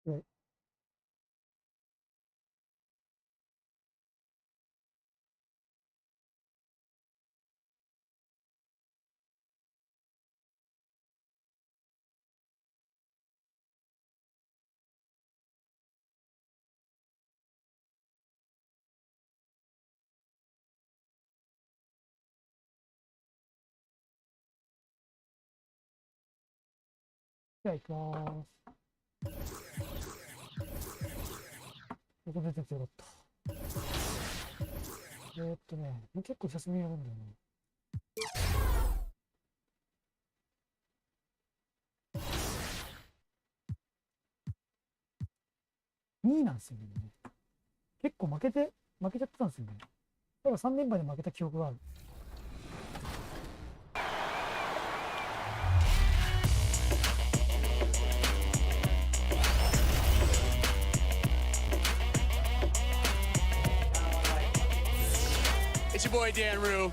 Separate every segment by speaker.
Speaker 1: はい。じゃあ行きます。ここ出ててよかった。結構久しぶりにやるんだよね。2位なんですよね。結構負けちゃってたんですよね。だから3連敗で負けた記憶がある。
Speaker 2: It's your boy Dan Rue.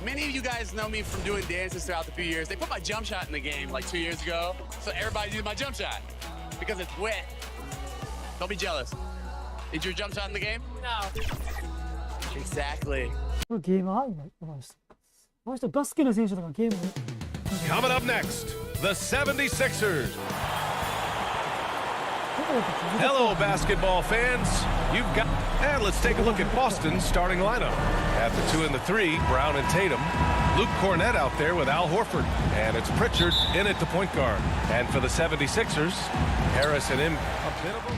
Speaker 2: Many of you guys know me from doing dances throughout the few years. They put my jump shot in the game like 2 years ago, so everybody uses my jump shot because it's wet. Don't be jealous. Is your jump shot in the game? No. Exactly.
Speaker 1: これゲーマー今この人バスケの選手とかゲーム。
Speaker 3: Coming up next, the 76ers. Hello, basketball fans. You've got... And let's take a look at Boston's starting lineup. At the 2 and the 3, Brown and Tatum. Luke Cornett out there with Al Horford. And it's Pritchard in at the point guard. And for the 76ers, Harris and him. A bit of a...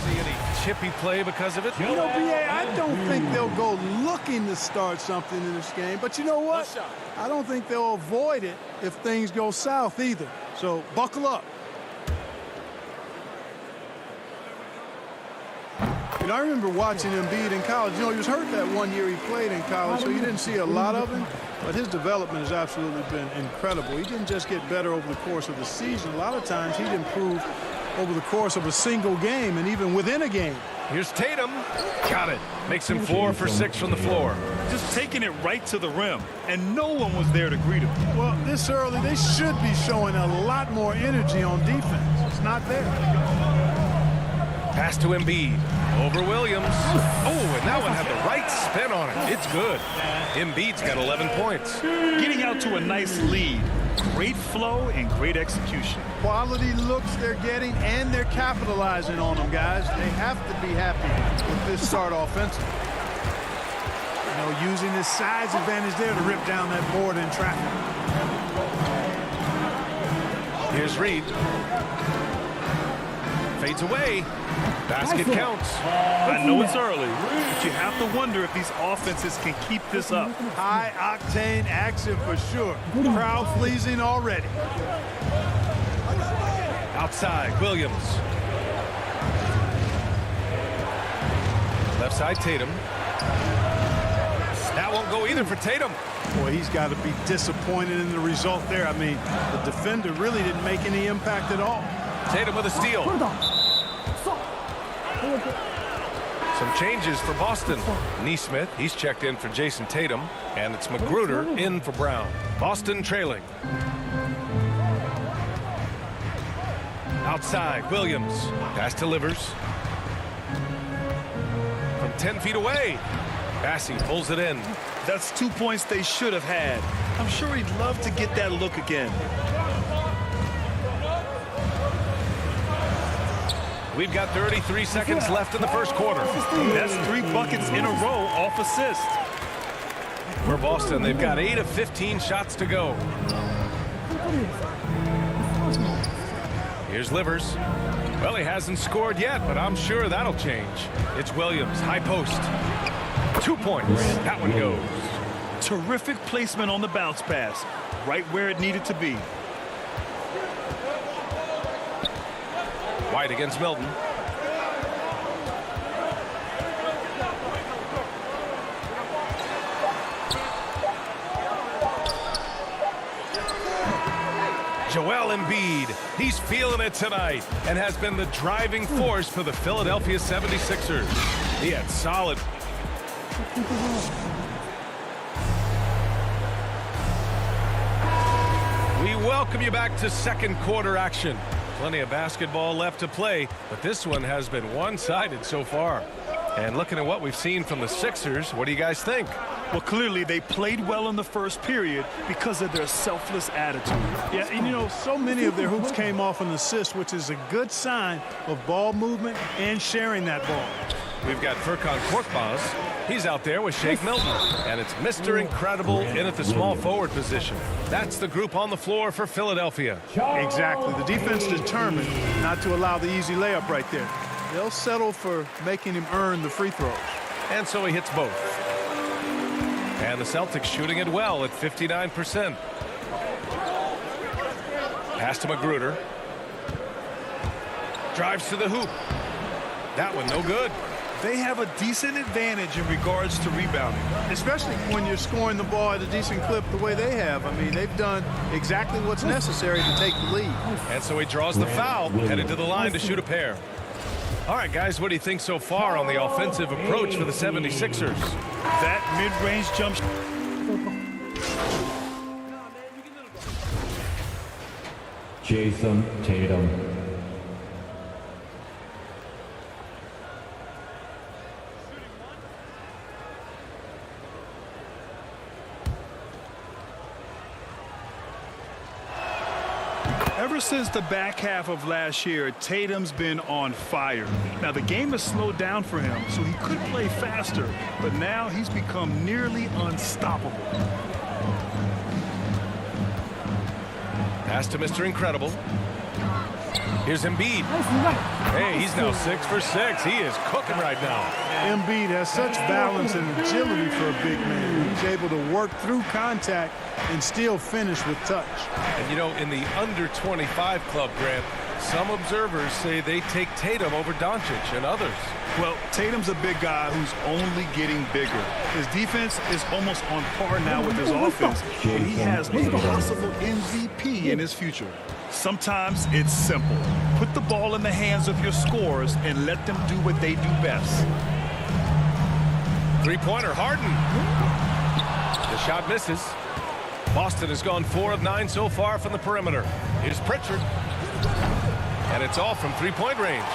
Speaker 3: See any chippy play because of it?
Speaker 4: You know, BA, I don't think they'll go looking to start something in this game. But you know what? I don't think they'll avoid it if things go south either. So buckle up. You know, I remember watching Embiid in college. You know, he was hurt that 1 year he played in college, so you didn't see a lot of him. But his development has absolutely been incredible. He didn't just get better over the course of the season. A lot of times he'd improve over the course of a single game and even within a game.
Speaker 3: Here's Tatum. Got it. Makes him 4 for 6 from the floor.
Speaker 5: Just taking it right to the rim, and no one was there to greet him.
Speaker 4: Well, this early, they should be showing a lot more energy on defense. It's not there.
Speaker 3: Pass to Embiid. Over Williams. Oh, and that one had the right spin on it. It's good. Embiid's got 11 points.
Speaker 5: Getting out to a nice lead. Great flow and great execution.
Speaker 4: Quality looks they're getting, and they're capitalizing on them, guys. They have to be happy with this start offensively. You know, using his size advantage there to rip down that board in traffic.
Speaker 3: Here's Reed. Fades away. Basket counts.
Speaker 5: I know it's early, but you have to wonder if these offenses can keep this up.
Speaker 4: High-octane action for sure. Crowd pleasing already.
Speaker 3: Outside, Williams. Left side, Tatum. That won't go either for Tatum.
Speaker 4: Boy, he's got to be disappointed in the result there. I mean, the defender really didn't make any impact at all.
Speaker 3: Tatum with a steal. Some changes for Boston. Neesmith, he's checked in for Jason Tatum. And it's Magruder in for Brown. Boston trailing. Outside, Williams. Pass delivers. From 10 feet away. Bassie pulls it in.
Speaker 5: That's 2 points they should have had. I'm sure he'd love to get that look again.
Speaker 3: We've got 33 seconds left in the first quarter.
Speaker 5: That's 3 buckets in a row off assist.
Speaker 3: For Boston, they've got 8 of 15 shots to go. Here's Livers. Well, he hasn't scored yet, but I'm sure that'll change. It's Williams, high post. 2 points. That one goes.
Speaker 5: Terrific placement on the bounce pass. Right where it needed to be.
Speaker 3: White against Milton. Joel Embiid, he's feeling it tonight and has been the driving force for the Philadelphia 76ers. He had solid. We welcome you back to second quarter action. Plenty of basketball left to play, but this one has been one-sided so far. And looking at what we've seen from the Sixers, what do you guys think?
Speaker 5: Well, clearly they played well in the first period because of their selfless attitude.
Speaker 4: Yeah, and you know, so many of their hoops came off an assist, which is a good sign of ball movement and sharing that ball.
Speaker 3: We've got Furkan Korkmaz. He's out there with Shake Milton. And it's Mr. Incredible in at the small forward position. That's the group on the floor for Philadelphia.
Speaker 4: Exactly. The defense determined not to allow the easy layup right there. They'll settle for making him earn the free throws.
Speaker 3: And so he hits both. And the Celtics shooting it well at 59%. Pass to Magruder. Drives to the hoop. That one no good.
Speaker 5: They have a decent advantage in regards to rebounding.
Speaker 4: Especially when you're scoring the ball at a decent clip the way they have. I mean, they've done exactly what's necessary to take the lead.
Speaker 3: And so he draws the foul, headed to the line to shoot a pair. All right, guys, what do you think so far on the offensive approach for the 76ers?
Speaker 5: That mid-range jump.
Speaker 6: Jason Tatum.
Speaker 5: Ever since the back half of last year, Tatum's been on fire. Now, the game has slowed down for him, so he could play faster, but now he's become nearly unstoppable.
Speaker 3: Pass to Mr. Incredible. Here's Embiid. Hey, he's now 6 for 6. He is cooking right now.
Speaker 4: Embiid has such balance and agility for a big man. He's able to work through contact and still finish with touch.
Speaker 3: And you know, in the under 25 club, Grant, some observers say they take Tatum over Doncic and others.
Speaker 5: Well, Tatum's a big guy who's only getting bigger. His defense is almost on par now with his offense, and he has a possible MVP in his future. Sometimes it's simple. Put the ball in the hands of your scorers and let them do what they do best.
Speaker 3: Three-pointer, Harden. The shot misses. Boston has gone 4 of 9 so far from the perimeter. Here's Pritchard. And it's off from three-point range.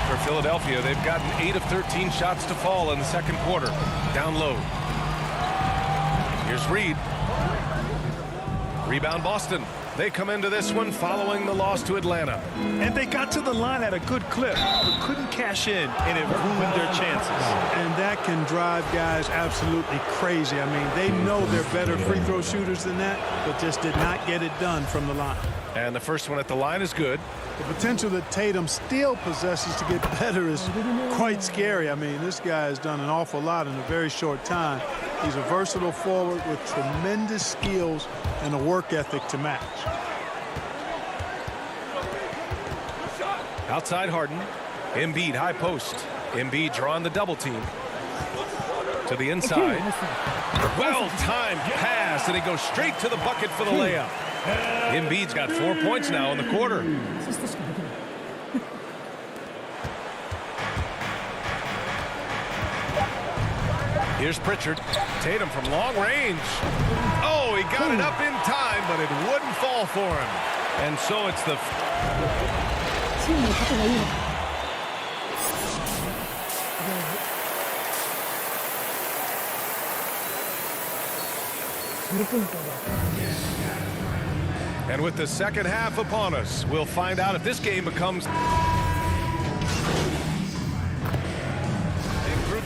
Speaker 3: For Philadelphia, they've gotten 8 of 13 shots to fall in the second quarter. Down low. Here's Reed. Rebound Boston. They come into this one following the loss to Atlanta.
Speaker 5: And they got to the line at a good clip, but couldn't cash in, and it ruined their chances.
Speaker 4: And that can drive guys absolutely crazy. I mean, they know they're better free throw shooters than that, but just did not get it done from the line.
Speaker 3: And the first one at the line is good.
Speaker 4: The potential that Tatum still possesses to get better is quite scary. I mean, this guy has done an awful lot in a very short time. He's a versatile forward with tremendous skills and a work ethic to match.
Speaker 3: Outside Harden. Embiid high post. Embiid drawing the double team. To the inside. Well-timed pass, and he goes straight to the bucket for the layup. Embiid's got 4 points now in the quarter. Here's Pritchard. Tatum from long range. Oh, he got it up in time, but it wouldn't fall for him. And so it's the... And with the second half upon us, we'll find out if this game becomes...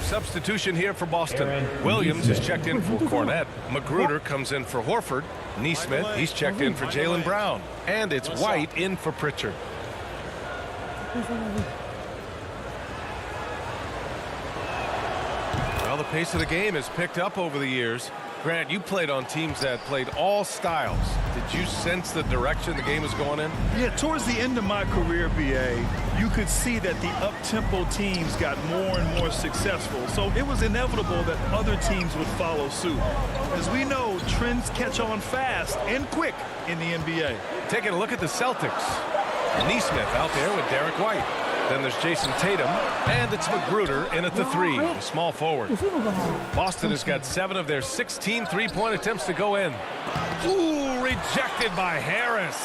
Speaker 3: Substitution here for Boston. Williams is checked in for Cornette. Magruder comes in for Horford. Neesmith, he's checked in for Jaylen Brown. And it's White in for Pritchard. Well, the pace of the game has picked up over the years. Grant, you played on teams that played all styles. Did you sense the direction the game was going in?
Speaker 5: Yeah, towards the end of my career, BA, you could see that the up-tempo teams got more and more successful. So it was inevitable that other teams would follow suit. As we know, trends catch on fast and quick in the NBA.
Speaker 3: Taking a look at the Celtics. Neesmith out there with Derek White. Then there's Jason Tatum, and it's Magruder in at the 3, the small forward.
Speaker 1: 遅いのかな。
Speaker 3: Boston has got 7 of their 16 three-point attempts to go in. Ooh, rejected by Harris.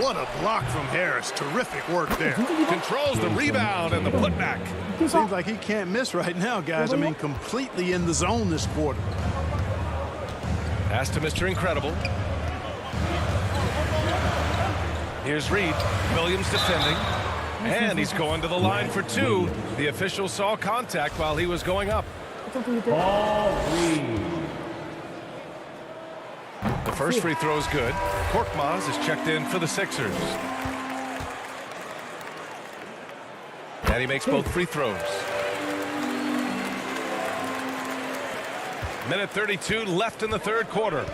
Speaker 4: What a block from Harris. Terrific work there.
Speaker 3: Controls the rebound and the putback.
Speaker 4: Seems like he can't miss right now, guys. I mean, completely in the zone this quarter.
Speaker 3: Pass to Mr. Incredible. Here's Reed. Williams defending. And he's going to the line for 2. The official saw contact while he was going up.
Speaker 1: ちょっと見て。
Speaker 3: The first free throw is good. Korkmaz is checked in for the Sixers. And he makes both free throws. Minute 32 left in the third quarter.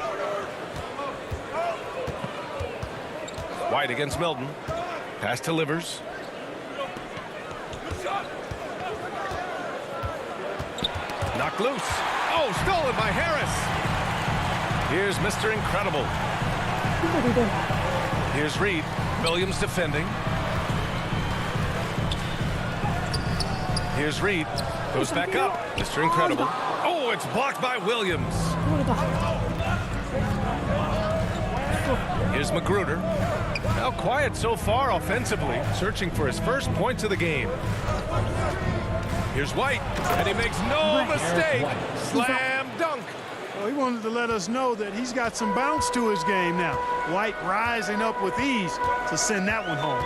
Speaker 3: White against Milton. Pass to Livers. Knocked loose. Oh, stolen by Harris. Here's Mr. Incredible. Here's Reed. Williams defending. Here's Reed. Goes back up. Mr. Incredible. Oh, it's blocked by Williams. Here's Magruder. Now quiet so far offensively, searching for his first points of the game. Here's White, and he makes no mistake. Slam dunk.
Speaker 4: Well, he wanted to let us know that he's got some bounce to his game now. White rising up with ease to send that one home.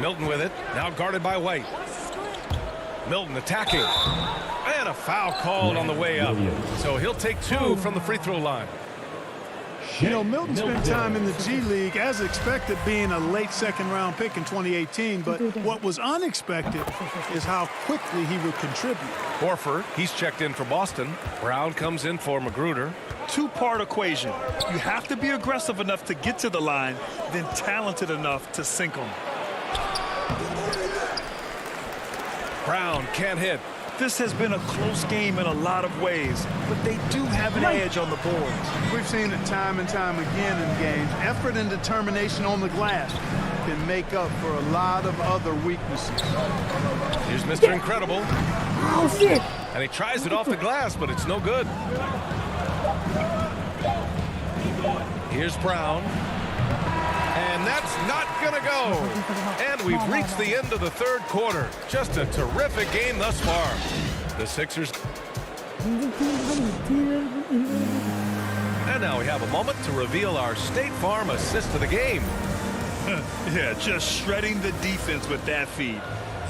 Speaker 3: Milton with it, now guarded by White. Milton attacking. And a foul called on the way up. So he'll take 2 from the free throw line.
Speaker 4: You know, Milton spent time in the G League, as expected, being a late second-round pick in 2018. But what was unexpected is how quickly he would contribute.
Speaker 3: Horford, he's checked in for Boston. Brown comes in for Magruder.
Speaker 5: Two-part equation. You have to be aggressive enough to get to the line, then talented enough to sink them.
Speaker 3: Brown can't hit.
Speaker 5: This has been a close game in a lot of ways, but they do have an edge on the boards.
Speaker 4: We've seen it time and time again in games. Effort and determination on the glass can make up for a lot of other weaknesses.
Speaker 3: Here's Mr. Incredible.
Speaker 1: Oh shit!
Speaker 3: And he tries it off the glass, but it's no good. Here's Brown. And that's not going to go. And we've reached the end of the third quarter. Just a terrific game thus far. The Sixers. And now we have a moment to reveal our State Farm assist of the game.
Speaker 5: Yeah, just shredding the defense with that feed.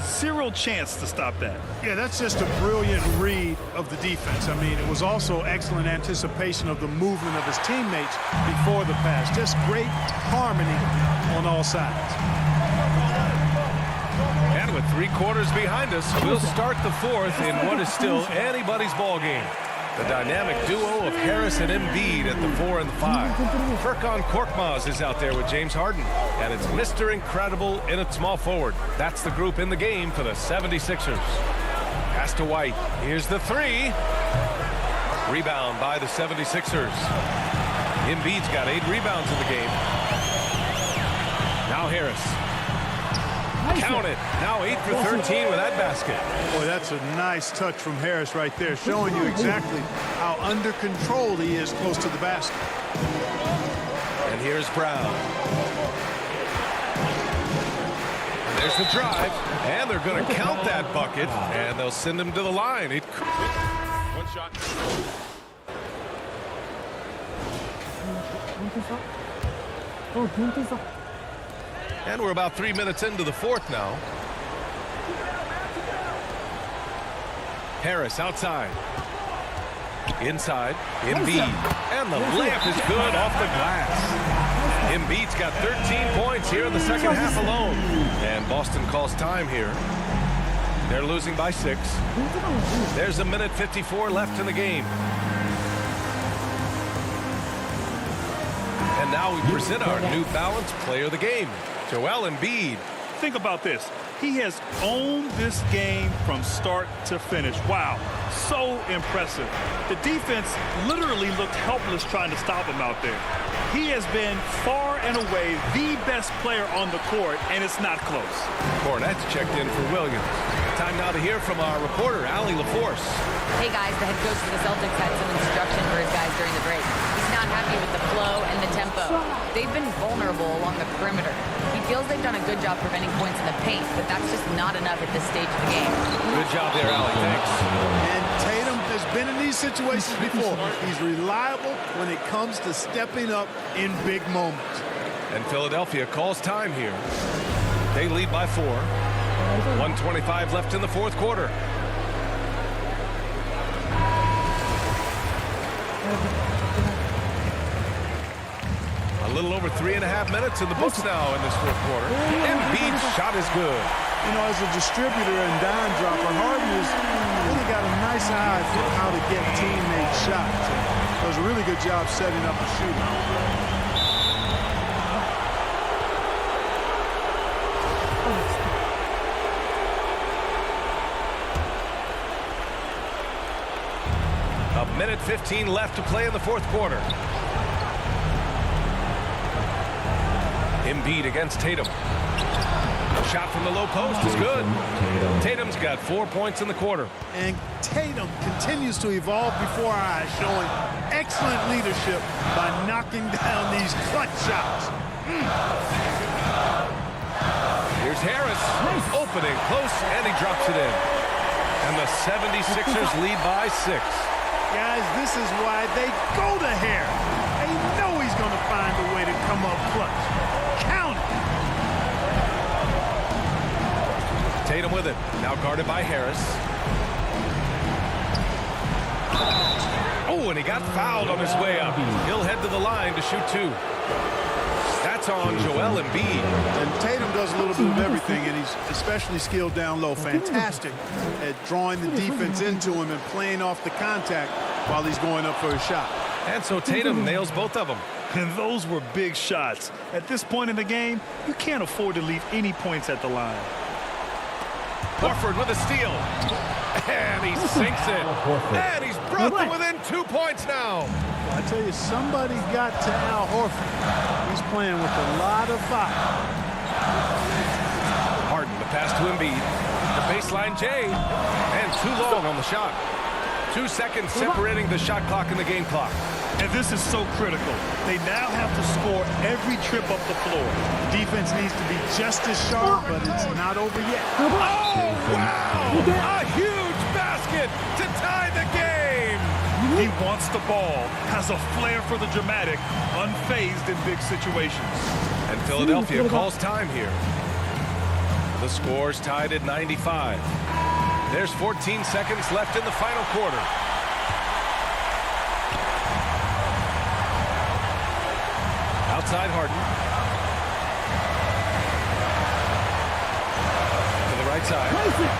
Speaker 5: Zero chance to stop that.
Speaker 4: Yeah, that's just a brilliant read of the defense. I mean, it was also excellent anticipation of the movement of his teammates before the pass. Just great harmony on all sides.
Speaker 3: And with 3 quarters behind us, we'll start the fourth in what is still anybody's ball game. The dynamic duo of Harris and Embiid at the 4 and the 5. Furkan Korkmaz is out there with James Harden. And it's Mr. Incredible in at small forward. That's the group in the game for the 76ers. Pass to White. Here's the 3. Rebound by the 76ers. Embiid's got 8 rebounds in the game. Now Harris. Count it. Now 8 for 13 with that basket.
Speaker 4: Boy, that's a nice touch from Harris right there, showing you exactly how under control he is close to the basket.
Speaker 3: And here's Brown. There's the drive, and they're going to count that bucket, and they'll send him to the line. One shot. And we're about 3 minutes into the fourth now. Harris outside. Inside, Embiid. And the layup is good off the glass. Embiid's got 13 points here in the second half alone. And Boston calls time here. They're losing by 6. There's a minute 54 left in the game. And now we present our New Balance player of the game, Joel Embiid.
Speaker 5: Think about this. He has owned this game from start to finish. Wow, so impressive. The defense literally looked helpless trying to stop him out there. He has been far and away the best player on the court, and it's not close.
Speaker 3: Cornette's checked in for Williams. Time now to hear from our reporter, Allie LaForce.
Speaker 6: Hey guys, the head coach for the Celtics had some instruction for his guys during the break. He's not happy with the flow and the tempo. They've been vulnerable along the perimeter. He feels they've done a good job preventing points in the paint, but that's just not enough at this stage of the game.
Speaker 3: Good job there, Allie. Thanks.
Speaker 4: And Tatum has been in these situations before. He's reliable when it comes to stepping up in big moments.
Speaker 3: And Philadelphia calls time here. They lead by 4. 1:25 left in the fourth quarter. A little over 3.5 minutes in the books now in this fourth quarter. Embiid's shot is good.
Speaker 4: You know, as a distributor and dime dropper, Harden has really got a nice eye for how to get teammate shots. Does a really good job setting up a shooter.
Speaker 3: A minute 15 left to play in the fourth quarter. Embiid against Tatum. Shot from the low post is good. Tatum's got 4 points in the quarter.
Speaker 4: And Tatum continues to evolve before our eyes, showing excellent leadership by knocking down these clutch shots.
Speaker 3: Here's Harris. Opening close, and he drops it in. And the 76ers lead by 6.
Speaker 4: Guys, this is why they go to Harris. They know he's going to find a way to come up clutch. Count it.
Speaker 3: Tatum with it. Now guarded by Harris. Oh, and he got fouled on his way up. He'll head to the line to shoot 2. That's on Joel Embiid.
Speaker 4: And Tatum does a little bit of everything, and he's especially skilled down low. Fantastic at drawing the defense into him and playing off the contact while he's going up for a shot.
Speaker 3: And so Tatum nails both of them.
Speaker 5: And those were big shots. At this point in the game, you can't afford to leave any points at the line.
Speaker 3: Horford with a steal. And he sinks it. And he's brought them within 2 points now.
Speaker 4: I tell you, somebody got to Al Horford. He's playing with a lot of fire.
Speaker 3: Harden, the pass to Embiid. The baseline J. And too long on the shot. 2 seconds separating the shot clock and the game clock.
Speaker 5: And this is so critical. They now have to score every trip up the floor.
Speaker 4: Defense needs to be just as sharp, but it's not over yet.
Speaker 3: Oh, wow! A huge basket to tie the game!
Speaker 5: He wants the ball, has a flair for the dramatic, unfazed in big situations.
Speaker 3: And Philadelphia calls time here. The score's tied at 95. There's 14 seconds left in the final quarter. Outside Harden. To the right side.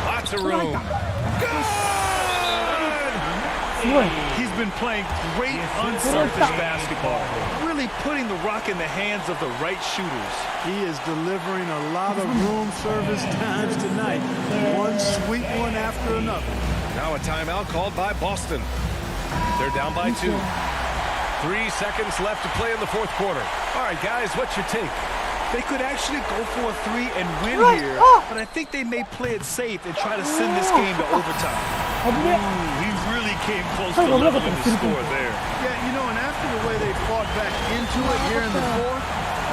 Speaker 3: Lots of room. Good!
Speaker 5: He's been playing great unselfish basketball, really putting the rock in the hands of the right shooters.
Speaker 4: He is delivering a lot of room service times tonight. One sweet one after another.
Speaker 3: Now a timeout called by Boston. They're down by 2. 3 seconds left to play in the fourth quarter. All right, guys, what's your take?
Speaker 5: They could actually go for a 3 and win here, but I think they may play it safe and try to send this game to overtime. He really came close to leveling the score there.
Speaker 4: Yeah, you know, and after the way they fought back into it here in the fourth,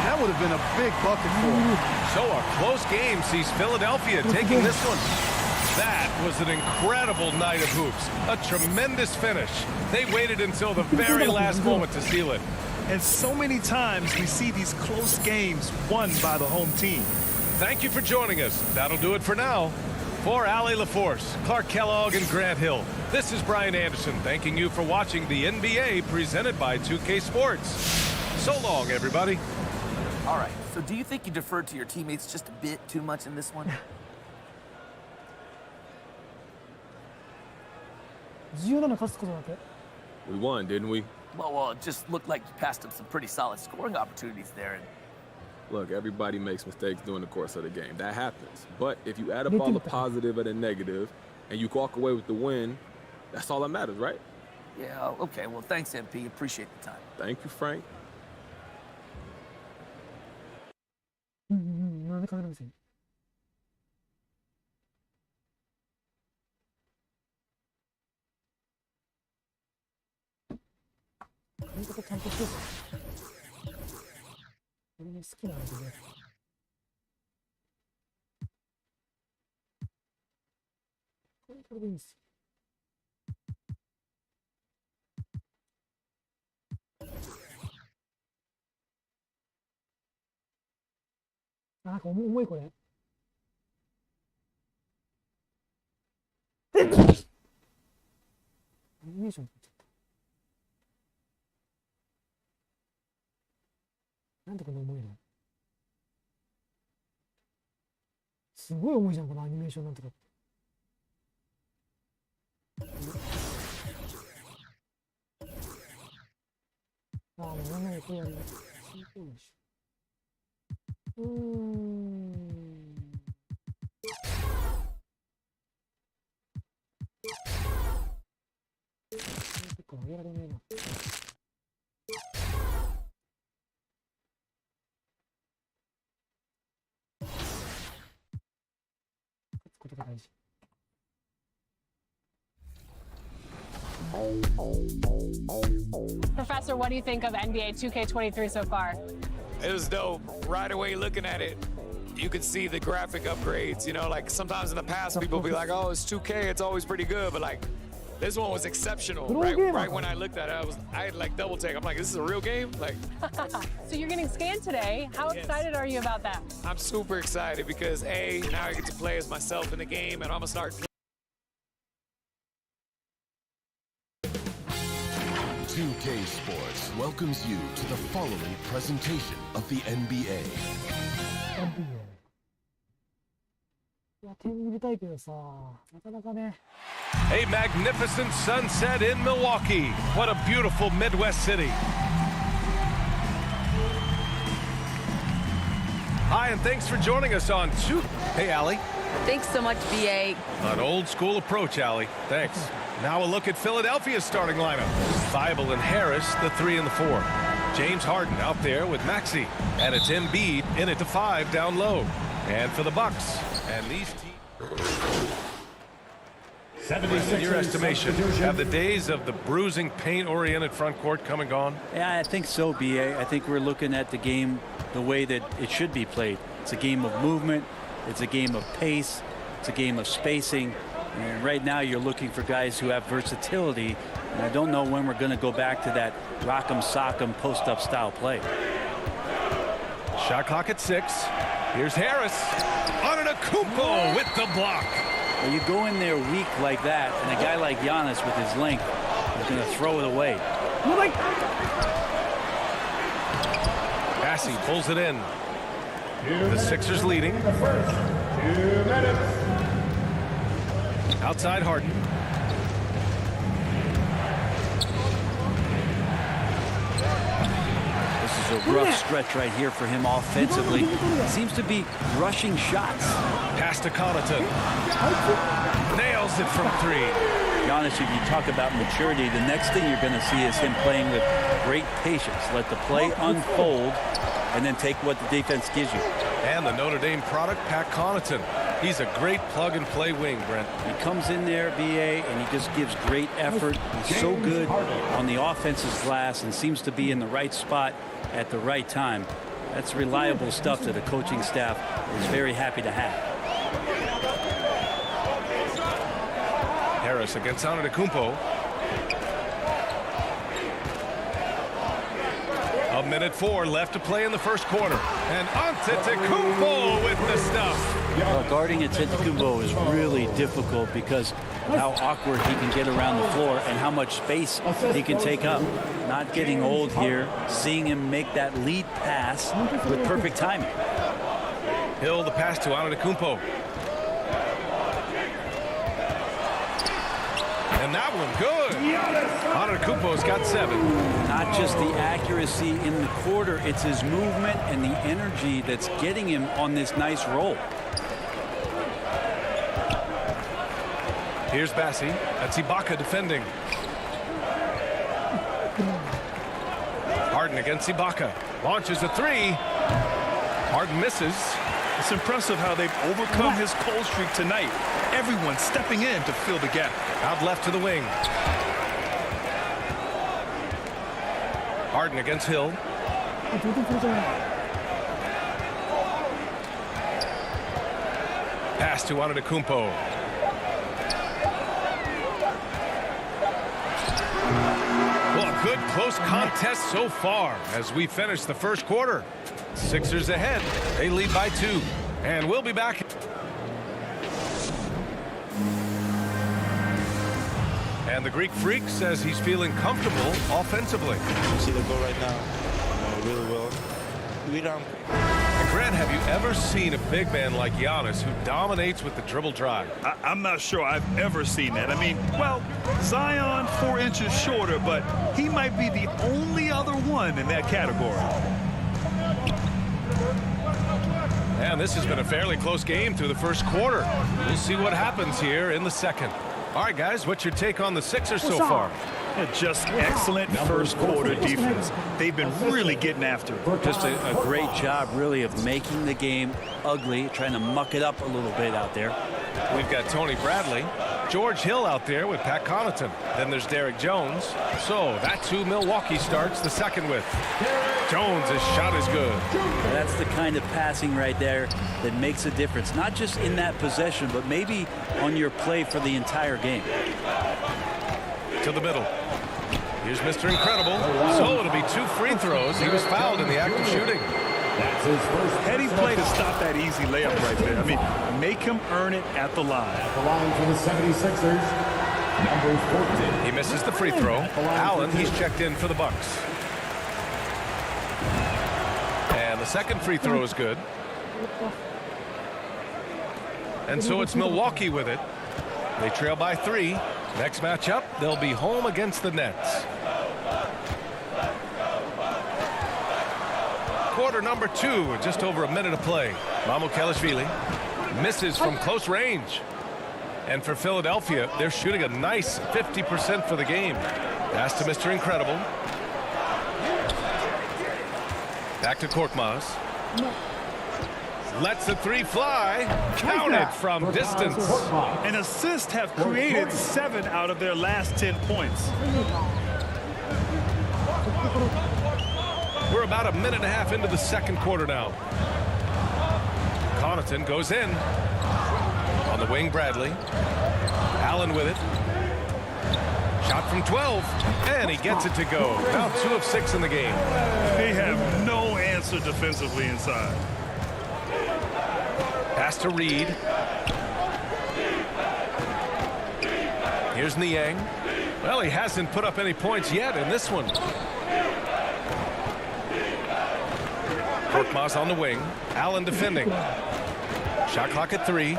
Speaker 4: that would have been a big bucket for them.
Speaker 3: So a close game sees Philadelphia taking this one. That was an incredible night of hoops. A tremendous finish. They waited until the very last moment to seal it.
Speaker 5: And so many times we see these close games won by the home team.
Speaker 3: Thank you for joining us. That'll do it for now. For Allie LaForce, Clark Kellogg, and Grant Hill, this is Brian Anderson thanking you for watching the NBA presented by 2K Sports. So long, everybody.
Speaker 7: All right, so do you think you deferred to your teammates just a bit too much in this one?
Speaker 8: We won, didn't we?
Speaker 7: Well, it just looked like you passed up some pretty solid scoring opportunities there. And
Speaker 8: Look, everybody makes mistakes during the course of the game. That happens. But if you add up all the positive and the negative, and you walk away with the win, that's all that matters, right?
Speaker 7: Yeah, okay. Well, thanks, MP. Appreciate the time.
Speaker 8: Thank you, Frank.
Speaker 1: なんでカメラ目線？こういうことちゃんとしようか。俺の好きな味で。これでいいんですよ。なんか重いこれ。アニメーションになっちゃった。なんでこんな重いの？すごい重いじゃんこのアニメーションなんとかって。ああ、もうなんでこれやるの？そうでしょ。上げられねえな。勝つことが大事。
Speaker 9: Professor, what do you think of NBA 2K23 so far?
Speaker 10: It was dope. Right away looking at it, you could see the graphic upgrades. You know, like sometimes in the past people be like, oh, it's 2K, it's always pretty good. But like, this one was exceptional. Right when I looked at it, I had like double take. I'm like, this is a real game? Like,
Speaker 9: So you're getting scanned today. How excited are you about that?
Speaker 10: I'm super excited because A, now I get to play as myself in the game and I'm gonna start
Speaker 11: 2K Sports welcomes you to the following presentation of the NBA.
Speaker 1: いや、点入れたいけどさ、なかなかね。
Speaker 3: A magnificent sunset in Milwaukee. What a beautiful Midwest city. Hi, and thanks for joining us on two. Hey, Allie.
Speaker 6: Thanks so much, BA.
Speaker 3: An old school approach, Allie. Thanks. Now a look at Philadelphia's starting lineup. Thibault and Harris, the 3 and the 4. James Harden out there with Maxey. And it's Embiid in at the 5 down low. And for the Bucks. And these teams... In your estimation, have the days of the bruising, paint-oriented front court come and gone?
Speaker 12: Yeah, I think so, BA. I think we're looking at the game the way that it should be played. It's a game of movement. It's a game of pace. It's a game of spacing. And right now you're looking for guys who have versatility. And I don't know when we're going to go back to that rock'em sock'em post-up style play.
Speaker 3: Shot clock at 6. Here's Harris. Antetokounmpo with the block.
Speaker 12: Well, you go in there weak like that, and a guy like Giannis with his length is going to throw it away.
Speaker 3: Passy pulls it in. The Sixers leading. Outside Harden.
Speaker 12: This is a rough stretch right here for him offensively. Seems to be rushing shots.
Speaker 3: Pass to Connaughton. Nails it from 3.
Speaker 12: Giannis, if you talk about maturity, the next thing you're going to see is him playing with great patience. Let the play unfold and then take what the defense gives you.
Speaker 3: And the Notre Dame product, Pat Connaughton. He's a great plug-and-play wing, Brent.
Speaker 12: He comes in there, BA, and he just gives great effort. He's so good on the offensive glass and seems to be in the right spot at the right time. That's reliable stuff that the coaching staff is very happy to have.
Speaker 3: Harris against Antetokounmpo. A minute 4 left to play in the first quarter. And Antetokounmpo with the stuff.
Speaker 12: Guarding Antetokounmpo is really difficult because of how awkward he can get around the floor and how much space he can take up. Not getting old here, seeing him make that lead pass with perfect timing.
Speaker 3: Hill the pass to Antetokounmpo. And that one good. Antetokounmpo's got 7.
Speaker 12: Not just the accuracy in the quarter, it's his movement and the energy that's getting him on this nice roll.
Speaker 3: Here's Bassi. That's Ibaka defending. Harden against Ibaka. Launches a 3. Harden misses.
Speaker 5: It's impressive how they've overcome his cold streak tonight. Everyone stepping in to fill the gap.
Speaker 3: Out left to the wing. Harden against Hill. Pass to Antetokounmpo. Well, a good close contest so far as we finish the first quarter. Sixers ahead. They lead by 2. And we'll be back. And the Greek Freak says he's feeling comfortable offensively.
Speaker 13: See the goal right now. Really well.
Speaker 3: And Grant, have you ever seen a big man like Giannis who dominates with the dribble drive?
Speaker 5: I'm not sure I've ever seen that. I mean, well, Zion 4 inches shorter, but he might be the only other one in that category.
Speaker 3: And this has been a fairly close game through the first quarter. We'll see what happens here in the second. All right, guys, what's your take on the Sixers so far?
Speaker 5: Just excellent first quarter defense. They've been really getting after it.
Speaker 12: Just a great job, really, of making the game ugly, trying to muck it up a little bit out there.
Speaker 3: We've got Tony Bradley, George Hill out there with Pat Connaughton. Then there's Derek Jones. So that's who Milwaukee starts the second with. Jones' shot is good.
Speaker 12: That's the kind of passing right there that makes a difference, not just in that possession, but maybe on your play for the entire game.
Speaker 3: To the middle. Here's Mr. Incredible. So it'll be 2 free throws. He was fouled in the act of shooting.
Speaker 5: That's his first heady play to stop that easy layup right there. I mean, make him earn it at the line.
Speaker 11: At the line for the 76ers, number 14.
Speaker 3: He misses the free throw. Allen, he's checked in for the Bucks. And the second free throw is good. And so it's Milwaukee with it. They trail by 3. Next matchup, they'll be home against the Nets. Quarter number 2, just over a minute of play. Mamukelashvili misses from close range. And for Philadelphia, they're shooting a nice 50% for the game. Pass to Mr. Incredible. Back to Korkmaz. Lets the 3 fly. Counted from distance.
Speaker 5: And assists have created 7 out of their last 10 points.
Speaker 3: We're about a minute and a half into the second quarter now. Connaughton goes in. On the wing, Bradley. Allen with it. Shot from 12. And he gets it to go. Now 2 of 6 in the game.
Speaker 5: They have no answer defensively inside.
Speaker 3: Pass to Reed. Here's Niang. Well, he hasn't put up any points yet in this one. Korkmaz on the wing. Allen defending. Shot clock at 3.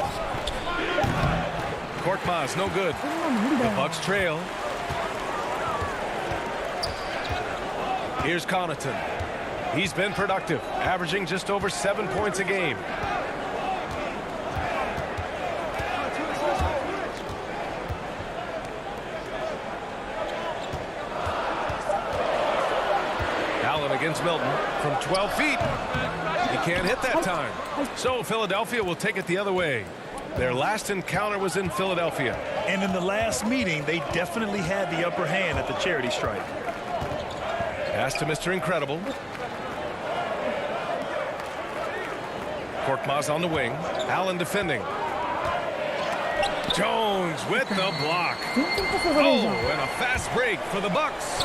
Speaker 3: Korkmaz, no good. The Bucks trail. Here's Connaughton. He's been productive, averaging just over 7 points a game. Allen against Milton from 12 feet. He can't hit that time. So Philadelphia will take it the other way. Their last encounter was in Philadelphia.
Speaker 5: And in the last meeting, they definitely had the upper hand at the charity stripe.
Speaker 3: Pass to Mr. Incredible. Korkmaz on the wing. Allen defending. Jones with the block. Oh, and a fast break for the Bucks.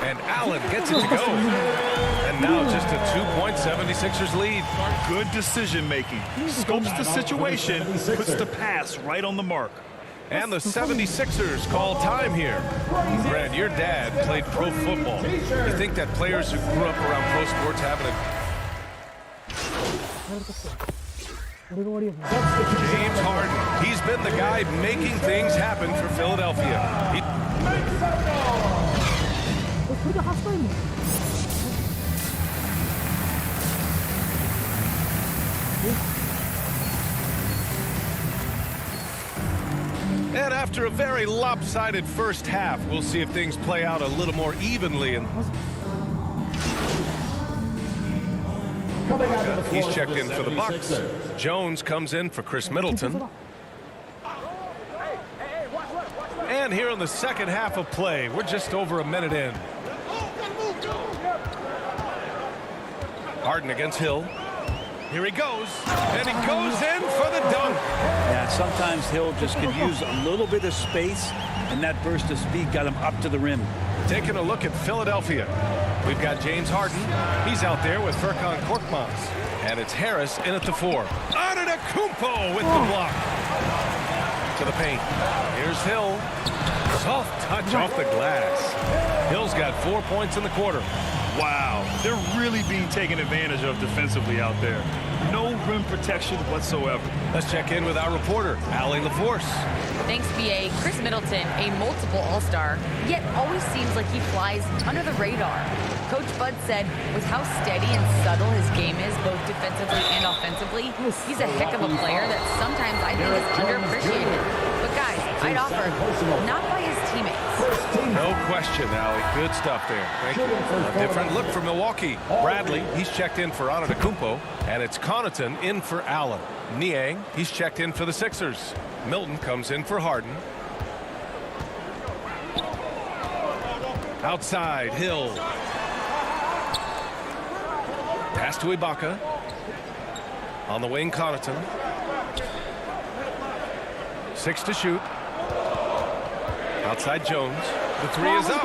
Speaker 3: And Allen gets it to go. And now just a 2-point 76ers lead.
Speaker 5: Good decision making. Scopes the situation, puts the pass right on the mark.
Speaker 3: And the 76ers call time here. Brad, your dad played pro football. You think that players who grew up around pro sports have it?
Speaker 1: 俺が悪いよ。
Speaker 3: James Harden. He's been the guy making things happen for Philadelphia.
Speaker 1: これでハーフタイム。
Speaker 3: And after a very lopsided first half, we'll see if things play out a little more evenly. And he's checked in for the Bucks. Jones comes in for Chris Middleton. And here in the second half of play, we're just over a minute in. Harden against Hill. Here he goes, and he goes in for the dunk.
Speaker 12: Yeah, sometimes Hill just could use a little bit of space, and that burst of speed got him up to the rim.
Speaker 3: Taking a look at Philadelphia. We've got James Harden. He's out there with Furkan Korkmaz. And it's Harris in at the 4. Antetokounmpo with the block. To the paint. Here's Hill. Soft touch off the glass. Hill's got 4 points in the quarter.
Speaker 5: Wow, they're really being taken advantage of defensively out there. No rim protection whatsoever.
Speaker 3: Let's check in with our reporter, Allie LaForce.
Speaker 6: Thanks, BA. Chris Middleton, a multiple All-Star, yet always seems like he flies under the radar. Coach Bud said with how steady and subtle his game is, both defensively and offensively, he's a heck of a player that sometimes I think is underappreciated. But guys, I'd offer not by his teammates.
Speaker 3: No question, Allie. Good stuff there. Thank you. A different look for Milwaukee. Bradley, he's checked in for Antetokounmpo, and it's Connaughton in for Allen. Niang, he's checked in for the Sixers. Milton comes in for Harden. Outside, Hill. Pass to Ibaka. On the wing, Connaughton. 6 to shoot. Outside Jones. The 3 is up.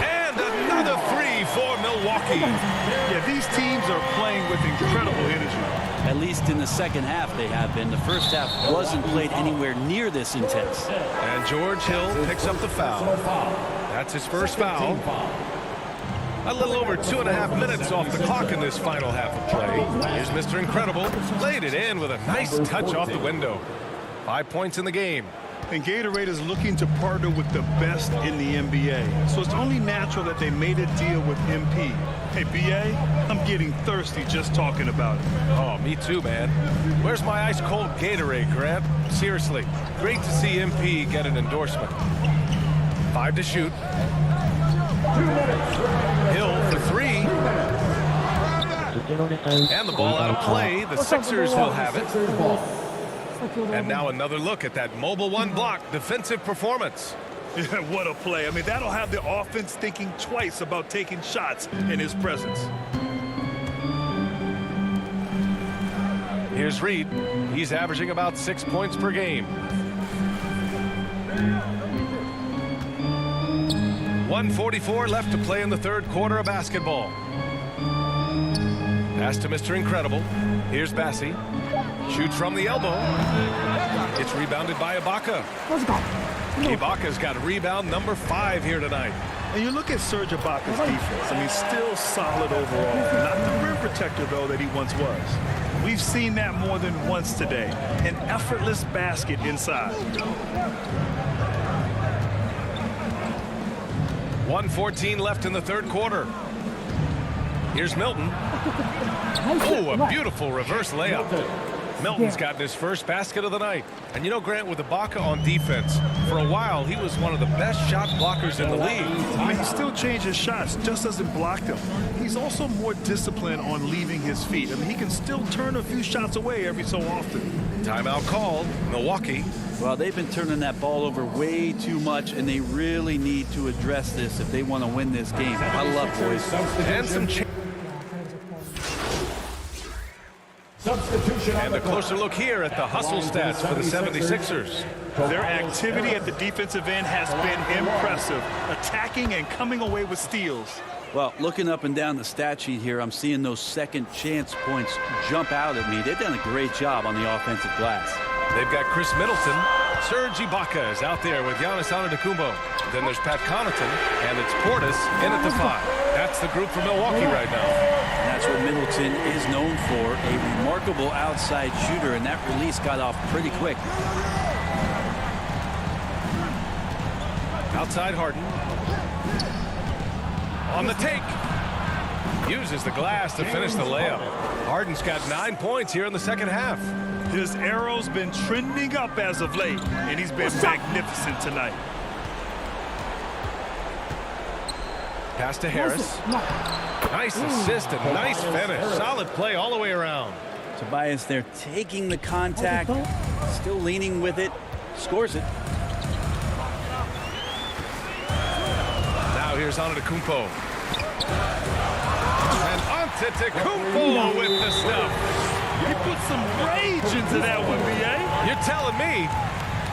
Speaker 3: And another 3 for Milwaukee.
Speaker 5: Yeah, these teams are playing with incredible energy.
Speaker 12: At least in the second half they have been. The first half wasn't played anywhere near this intense.
Speaker 3: And George Hill picks up the foul. That's his first foul. A little over 2.5 minutes off the clock in this final half of play. Here's Mr. Incredible. Laid it in with a nice touch off the window. 5 points in the game.
Speaker 5: And Gatorade is looking to partner with the best in the NBA. So it's only natural that they made a deal with MP. Hey, BA, I'm getting thirsty just talking about it.
Speaker 3: Oh, me too, man. Where's my ice-cold Gatorade, Grant? Seriously, great to see MP get an endorsement. 5 to shoot. Hill for 3. And the ball out of play. The Sixers will have it. And now another look at that mobile 1 block defensive performance.
Speaker 5: Yeah, what a play. I mean, that'll have the offense thinking twice about taking shots in his presence.
Speaker 3: Here's Reed. He's averaging about 6 points per game. 1:44 left to play in the third quarter of basketball. Pass to Mr. Incredible. Here's Bassi. Shoots from the elbow. It's rebounded by Ibaka. Ibaka's got rebound number 5 here tonight.
Speaker 5: And you look at Serge Ibaka's defense. I mean, still solid overall. Not the rim protector, though, that he once was. We've seen that more than once today. An effortless basket inside.
Speaker 3: 1:14 left in the third quarter. Here's Milton. Oh, a beautiful reverse layup. Milton's gotten his first basket of the night. And you know, Grant, with Ibaka on defense, for a while, he was one of the best shot blockers in the league.
Speaker 5: I mean, he still changes shots, just doesn't block them. He's also more disciplined on leaving his feet. I mean, he can still turn a few shots away every so often.
Speaker 3: Timeout called. Milwaukee.
Speaker 12: Well, they've been turning that ball over way too much, and they really need to address this if they want to win this game. Huddle up, boys.
Speaker 3: And some And a closer look here at the hustle stats for the 76ers.
Speaker 5: Their activity at the defensive end has been impressive, attacking and coming away with steals.
Speaker 12: Well, looking up and down the stat sheet here, I'm seeing those second chance points jump out at me. They've done a great job on the offensive glass.
Speaker 3: They've got Chris Middleton. Serge Ibaka is out there with Giannis Antetokounmpo. Then there's Pat Connaughton, and it's Portis in at the 5. That's the group for Milwaukee right now.
Speaker 12: And that's what Middleton is known for, a remarkable outside shooter, and that release got off pretty quick.
Speaker 3: Outside Harden. On the take. Uses the glass to finish the layup. Harden's got 9 points here in the second half.
Speaker 5: His arrow's been trending up as of late, and he's been magnificent tonight.
Speaker 3: Pass to Harris. Nice assist and nice finish. Solid play all the way around.
Speaker 12: Tobias there taking the contact, still leaning with it, scores it.
Speaker 3: Now here's Antetokounmpo. And Antetokounmpo with the stuff.
Speaker 5: He put some rage into that one, B.A.
Speaker 3: You're telling me.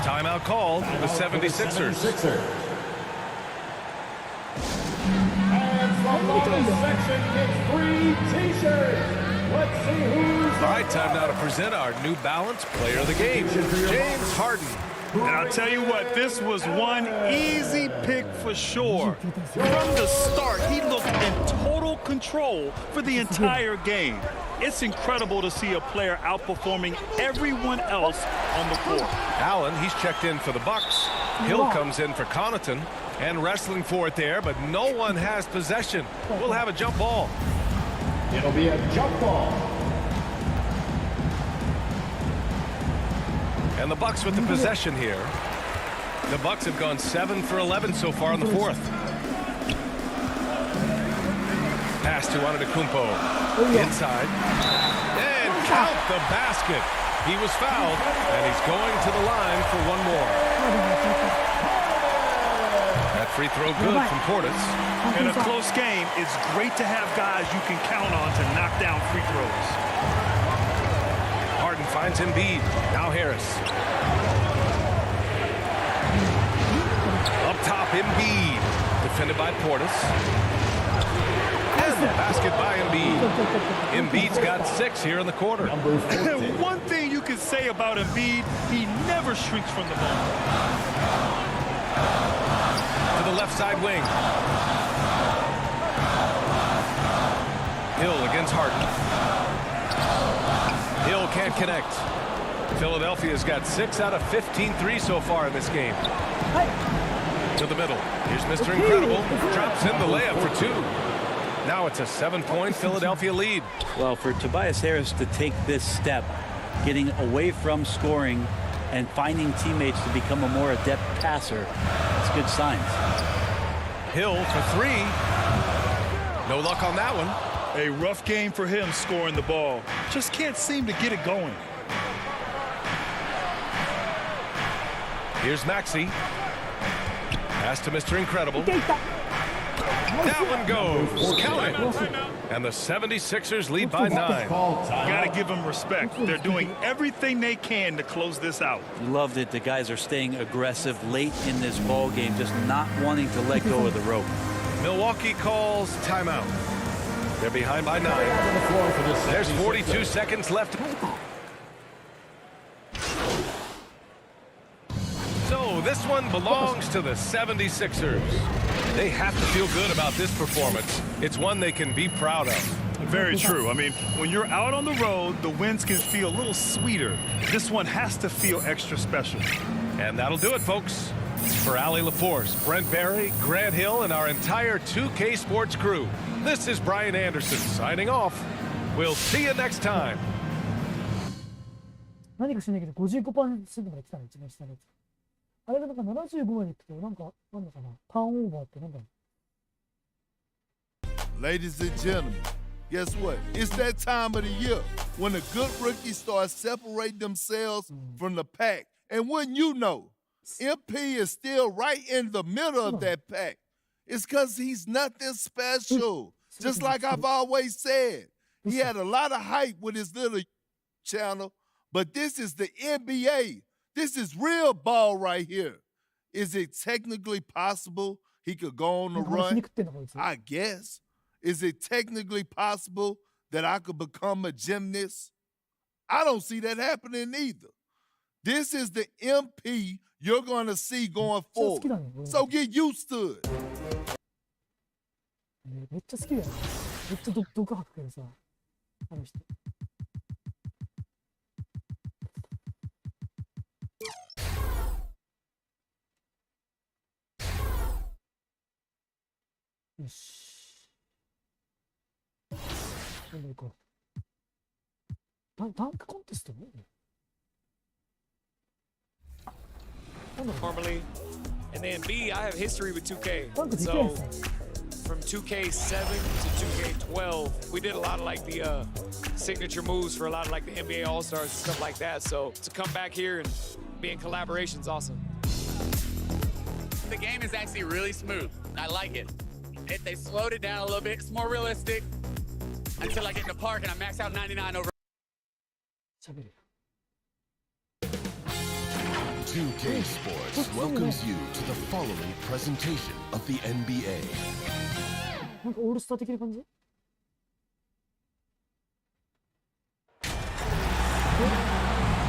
Speaker 3: Timeout called the 76ers. All right, time now to present our New Balance Player of the Game, James Harden.
Speaker 5: And I'll tell you what, this was one easy pick for sure. From the start, he looked in total control for the entire game. It's incredible to see a player outperforming everyone else on the court.
Speaker 3: Allen, he's checked in for the Bucks. Hill comes in for Connaughton and wrestling for it there, but no one has possession. We'll have a jump ball.
Speaker 14: It'll be a jump ball.
Speaker 3: And the Bucks with the possession here. The Bucks have gone 7 for 11 so far in the fourth. Pass to Antetokounmpo. Inside. And count the basket. He was fouled, and he's going to the line for one more. That free throw good from Portis.
Speaker 5: In a close game, it's great to have guys you can count on to knock down free throws.
Speaker 3: Harden finds Embiid. Now Harris. Up top, Embiid. Defended by Portis. And the basket by Embiid. Embiid's got 6 here in the quarter.
Speaker 5: One thing you can say about Embiid, he never shrinks from the ball.
Speaker 3: To the left side wing. Hill against Harden. Hill can't connect. Philadelphia's got 6 out of 15 threes so far in this game. To the middle. Here's Mr. Incredible. Drops in the layup for 2. Now it's a 7-point Philadelphia lead.
Speaker 12: Well, for Tobias Harris to take this step, getting away from scoring and finding teammates to become a more adept passer, it's good signs.
Speaker 3: Hill for 3. No luck on that one.
Speaker 5: A rough game for him scoring the ball. Just can't seem to get it going.
Speaker 3: Here's Maxey. Pass to Mr. Incredible. That one goes. Count it. And the 76ers lead by 9.
Speaker 5: Gotta give them respect. They're doing everything they can to close this out.
Speaker 12: You love that the guys are staying aggressive late in this ball game, just not wanting to let go of the rope.
Speaker 3: Milwaukee calls timeout. They're behind by 9. There's 42 seconds left. So this one belongs to the 76ers. They have to feel good about this performance. It's one they can be proud of.
Speaker 5: Very true. I mean, when you're out on the road, the wins can feel a little sweeter. This one has to feel extra special.
Speaker 3: And that'll do it, folks. For Allie LaForce, Brent Barry, Grant Hill, and our entire 2K Sports crew, this is Brian Anderson signing off. We'll see you next time.
Speaker 1: 何かしないけど55%まで来たね、一番下のやつ。あれがなんか75までいくと、なんか、なんだかな、ターンオーバーってなんだろう。
Speaker 15: Ladies and gentlemen, guess what? It's that time of the year when the good rookies start separating themselves from the pack. And wouldn't you know, MP is still right in the middle of that pack. It's because he's nothing special. Just like I've always said. He had a lot of hype with his little channel, but this is the NBA. This is real ball right here. Is it technically possible he could go on the run? I guess. Is it technically possible that I could become a gymnast? I don't see that happening either. This is the MP you're going to see going forward. So get used to it.
Speaker 1: めっちゃ好きだよ。めっちゃ毒吐くけどさ、あの人。よし。今度行こう。タンクコンテストね。
Speaker 10: Normally, and then B, I have history with 2K. So from 2K7 to 2K12, we did a lot of like the signature moves for a lot of like the NBA All-Stars and stuff like that. So to come back here and be in collaboration is awesome.
Speaker 2: The game is actually really smooth. I like it. They slowed it down a little bit. It's more realistic until I get in the park and I max out 99 over.
Speaker 11: 2K Sports welcomes you to the following presentation of the NBA.
Speaker 1: なんかオールスター的な感じ?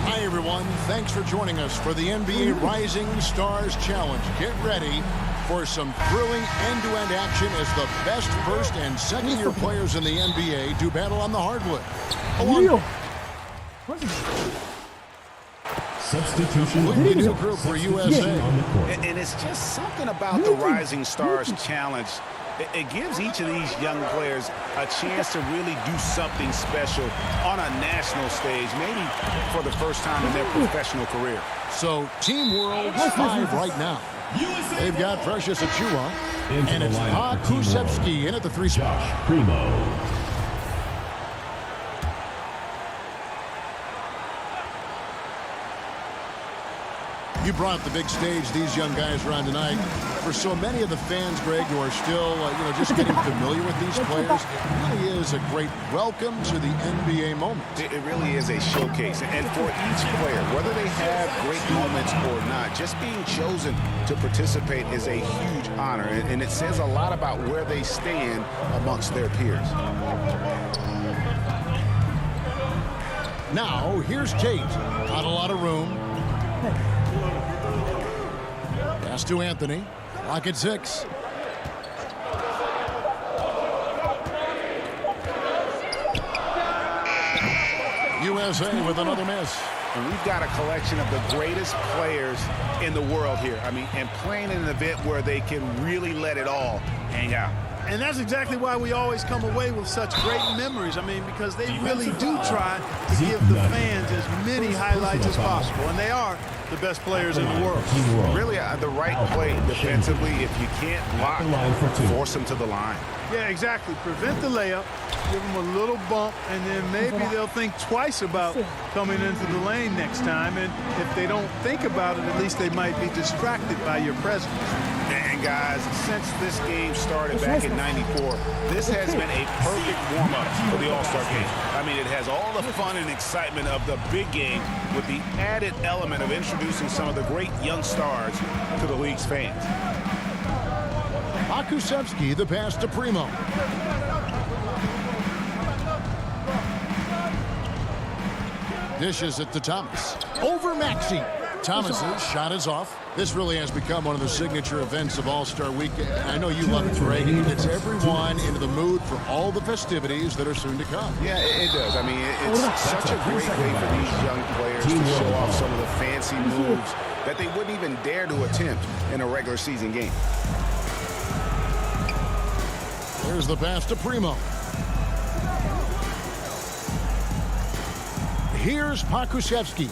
Speaker 14: Hi everyone, thanks for joining us for the NBA Rising Stars Challenge. Get ready for some thrilling end-to-end action as the best first and second-year players in the NBA do battle on the hardwood.
Speaker 11: Substitution.
Speaker 14: New group for USA.
Speaker 16: And it's just something about the Rising Stars Challenge. It gives each of these young players a chance to really do something special on a national stage, maybe for the first time in their professional career.
Speaker 14: So Team World's 5 right now. They've got Precious Achua, and it's Kusevsky in at the 3 spot.
Speaker 11: Primo.
Speaker 14: You brought the big stage these young guys are on tonight. For so many of the fans, Greg, who are still, just getting familiar with these players, it really is a great welcome to the NBA moment.
Speaker 16: It really is a showcase. And for each player, whether they have great moments or not, just being chosen to participate is a huge honor. And it says a lot about where they stand amongst their peers.
Speaker 14: Now, here's Tate. Not a lot of room. Pass to Anthony. Clock at 6. USA with another miss.
Speaker 16: And we've got a collection of the greatest players in the world here. I mean, and playing in an event where they can really let it all hang out.
Speaker 4: And that's exactly why we always come away with such great memories. I mean, because they really do try to give the fans as many highlights as possible. And they are the best players in the world.
Speaker 16: Really, the right play defensively. If you can't block, force them to the line.
Speaker 4: Yeah, exactly. Prevent the layup, give them a little bump, and then maybe they'll think twice about coming into the lane next time. And if they don't think about it, at least they might be distracted by your presence.
Speaker 16: And guys, since this game started back in '94, this has been a perfect warm-up for the All-Star game. I mean, it has all the fun and excitement of the big game with the added element of introducing some of the great young stars to the league's fans.
Speaker 14: Kusevsky, the pass to Primo. Dishes it to Thomas. Over Maxey. Thomas's shot is off. This really has become one of the signature events of All-Star Weekend. I know you love it, Greg. It gets everyone into the mood for all the festivities that are soon to come.
Speaker 16: Yeah, it does. I mean, it's such a great way for these young players to show off some of the fancy moves that they wouldn't even dare to attempt in a regular season game.
Speaker 14: There's the pass to Primo. Here's Kusevsky.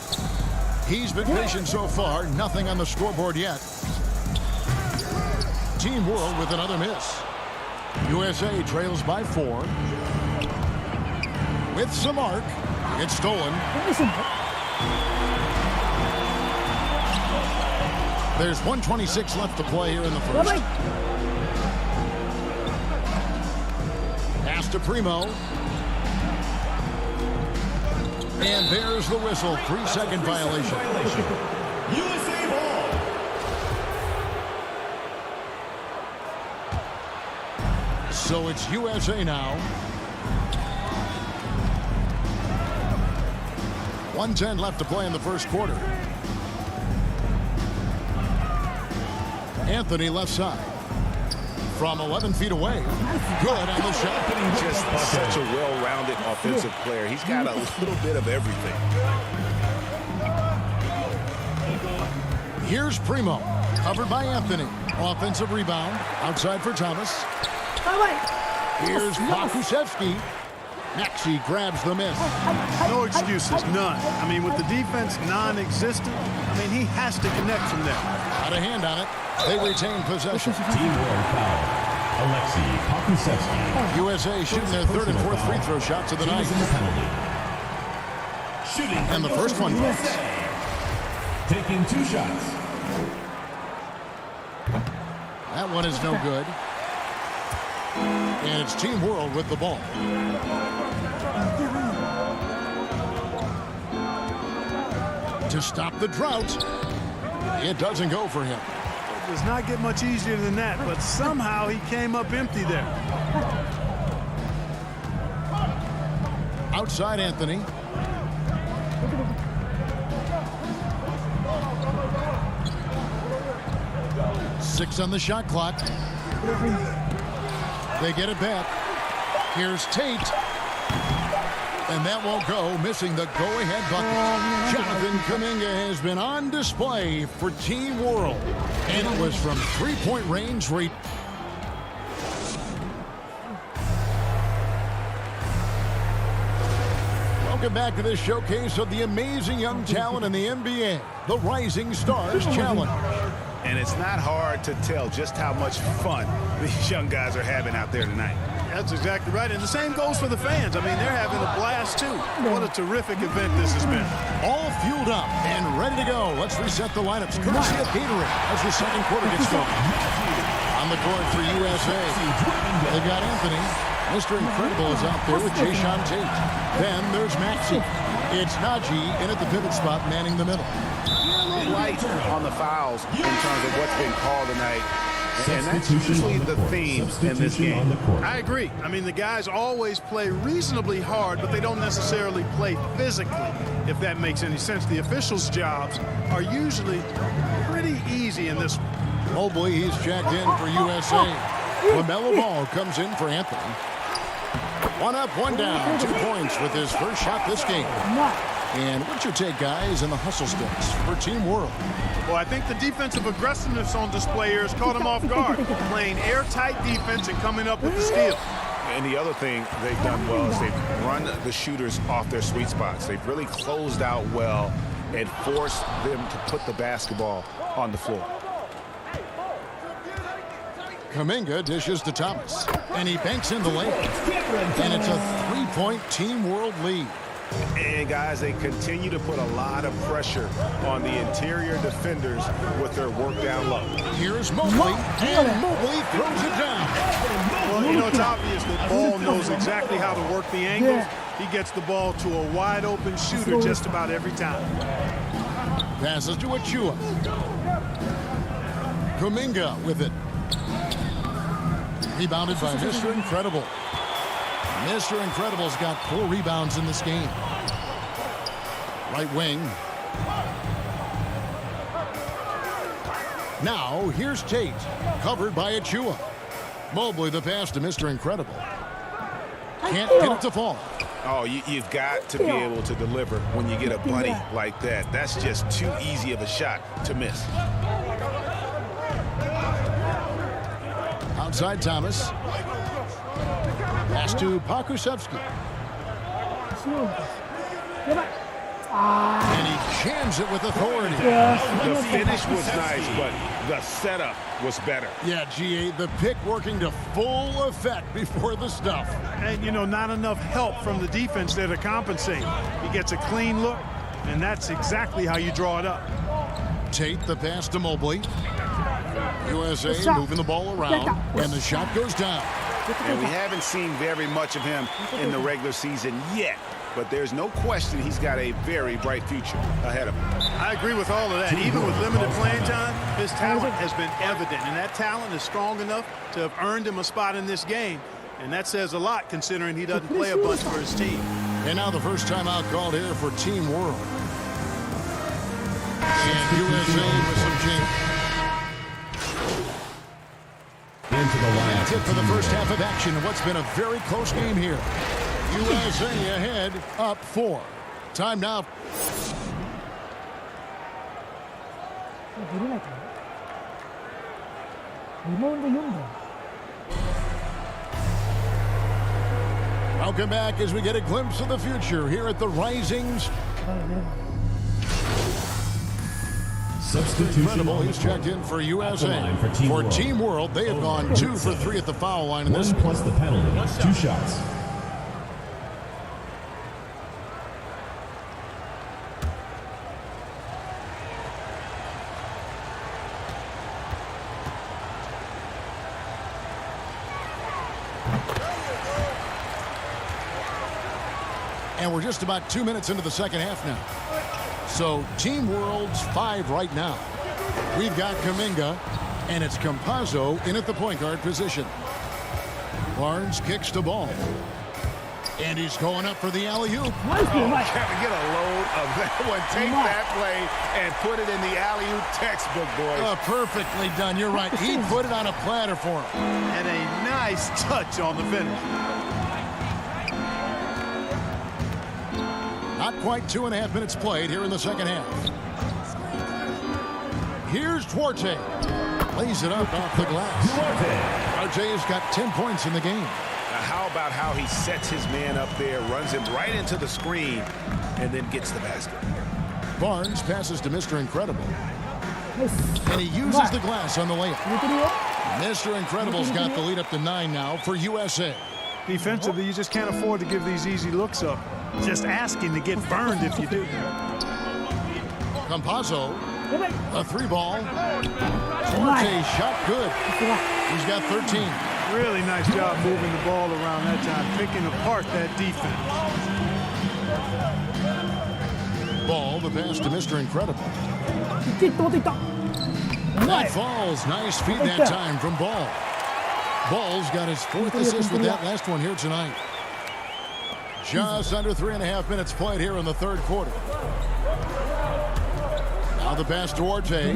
Speaker 14: He's been patient so far. Nothing on the scoreboard yet. Team World with another miss. USA trails by 4. With some arc. It's stolen. There's 1:26 left to play here in the first. Pass to Primo. And there's the whistle. 3-second violation.
Speaker 11: USA ball.
Speaker 14: So it's USA now. 1:10 left to play in the first quarter. Anthony left side. From 11 feet away. Good on the shot.
Speaker 16: He's just such a well-rounded offensive player. He's got a little bit of everything.
Speaker 14: Here's Primo. Covered by Anthony. Offensive rebound. Outside for Thomas. Here's Pakusevsky. Maxey grabs the miss.
Speaker 4: No excuses, none. I mean, with the defense non-existent, I mean, he has to connect from there.
Speaker 14: Got a hand on it. They retain possession.
Speaker 17: Teamwork foul. Alexei Pakusevsky.
Speaker 14: USA shooting their third and fourth free throw shots of the night.
Speaker 17: Shooting.
Speaker 14: And the first one goes.
Speaker 17: Taking 2 shots.
Speaker 14: That one is no good. And it's Team World with the ball. To stop the drought. It doesn't go for him.
Speaker 4: It does not get much easier than that, but somehow he came up empty there.
Speaker 14: Outside Anthony. Six on the shot clock. They get it back. Here's Tate. And that won't go, missing the go-ahead bucket. Jonathan Kuminga has been on display for Team World. And it was from three-point range where he... Welcome back to this showcase of the amazing young talent in the NBA, the Rising Stars Challenge.
Speaker 16: And it's not hard to tell just how much fun these young guys are having out there tonight.
Speaker 4: That's exactly right. And the same goes for the fans. I mean, they're having a blast, too. What a terrific event this has been.
Speaker 14: All fueled up and ready to go. Let's reset the lineups. Courtesy of Gatorade as the second quarter gets going. On the court for USA, they've got Anthony. Mr. Incredible is out there with Jayshawn Tate. Then there's Maxey. It's Najee in at the pivot spot, manning the middle.
Speaker 16: Light on the fouls in terms of what's been called tonight. And that's usually the theme in this game.
Speaker 4: I agree. I mean, the guys always play reasonably hard, but they don't necessarily play physically, if that makes any sense. The officials' jobs are usually pretty easy in this one.
Speaker 14: Mobley, he's checked in for USA. LaMelo Ball comes in for Anthony. One up, one down, 2 points with his first shot this game. And what's your take, guys, in the hustle sticks for Team World?
Speaker 4: Well, I think the defensive aggressiveness on display here has caught them off guard, playing airtight defense and coming up with the steal.
Speaker 16: And the other thing they've done well is they've run the shooters off their sweet spots. They've really closed out well and forced them to put the basketball on the floor.
Speaker 14: Kuminga dishes to Thomas, and he banks in the lane. And it's a 3-point Team World lead.
Speaker 16: And guys, they continue to put a lot of pressure on the interior defenders with their work down low.
Speaker 14: Here's Mobley, and Mobley throws it down.
Speaker 4: Well, you know, it's obvious that Ball knows exactly how to work the angles. He gets the ball to a wide-open shooter just about every time.
Speaker 14: Passes to Achua. Kuminga with it. Rebounded by Mr. Incredible. Mr. Incredible's got 4 rebounds in this game. Right wing. Now, here's Tate, covered by Achua. Mobley the pass to Mr. Incredible. Can't get it to fall.
Speaker 16: Oh, you've got to be able to deliver when you get a buddy like that. That's just too easy of a shot to miss.
Speaker 14: Outside Thomas. Pass to Pakusevsky. And he jams it with authority.
Speaker 16: The finish was nice, but the setup was better.
Speaker 14: Yeah, GA, the pick working to full effect before the stuff.
Speaker 4: And, you know, not enough help from the defense there to compensate. He gets a clean look, and that's exactly how you draw it up.
Speaker 14: Tate the pass to Mobley. USA moving the ball around, and the shot goes down.
Speaker 16: And we haven't seen very much of him in the regular season yet, but there's no question he's got a very bright future ahead of him.
Speaker 4: I agree with all of that. Even with limited playing time, his talent has been evident, and that talent is strong enough to have earned him a spot in this game, and that says a lot considering he doesn't play a bunch for his team.
Speaker 14: And now the first time out called here for Team World. And USA with some change.
Speaker 17: Return to the line.
Speaker 14: That's it for the first half of action in what's been a very close game here. USA ahead, up 4. Time now. Welcome back as we get a glimpse of the future here at the Risings.
Speaker 17: Substitution.
Speaker 14: Incredible. He's checked in for USA. For Team World, they have gone 2 for 3 at the foul line in this
Speaker 17: one. Plus the penalty. 2 shots.
Speaker 14: And we're just about 2 minutes into the second half now. So Team World's 5 right now. We've got Kuminga, and it's Campazzo in at the point guard position. Barnes kicks the ball. And he's going up for the alley-oop.
Speaker 16: Trying to get a load of that one. Take that play and put it in the alley-oop textbook, boys.
Speaker 14: Perfectly done. You're right. He put it on a platter for him.
Speaker 16: And a nice touch on the finish.
Speaker 14: Not quite 2.5 minutes played here in the second half. Here's Duarte. Lays it up off the glass. Duarte's got 10 points in the game.
Speaker 16: Now how about how he sets his man up there, runs him right into the screen, and then gets the basket.
Speaker 14: Barnes passes to Mr. Incredible. And he uses the glass on the layup. Mr. Incredible's got the lead up to 9 now for USA.
Speaker 4: Defensively, you just can't afford to give these easy looks up. Just asking to get burned if you do.
Speaker 14: Campazzo, a 3-ball. Duarte shot good. He's got 13.
Speaker 4: Really nice job moving the ball around that time, picking apart that defense.
Speaker 14: Ball, the pass to Mr. Incredible. That falls. Nice feed that time from Ball. Ball's got his 4th assist with that last one here tonight. Just under 3.5 minutes played here in the third quarter. Now the pass to Duarte.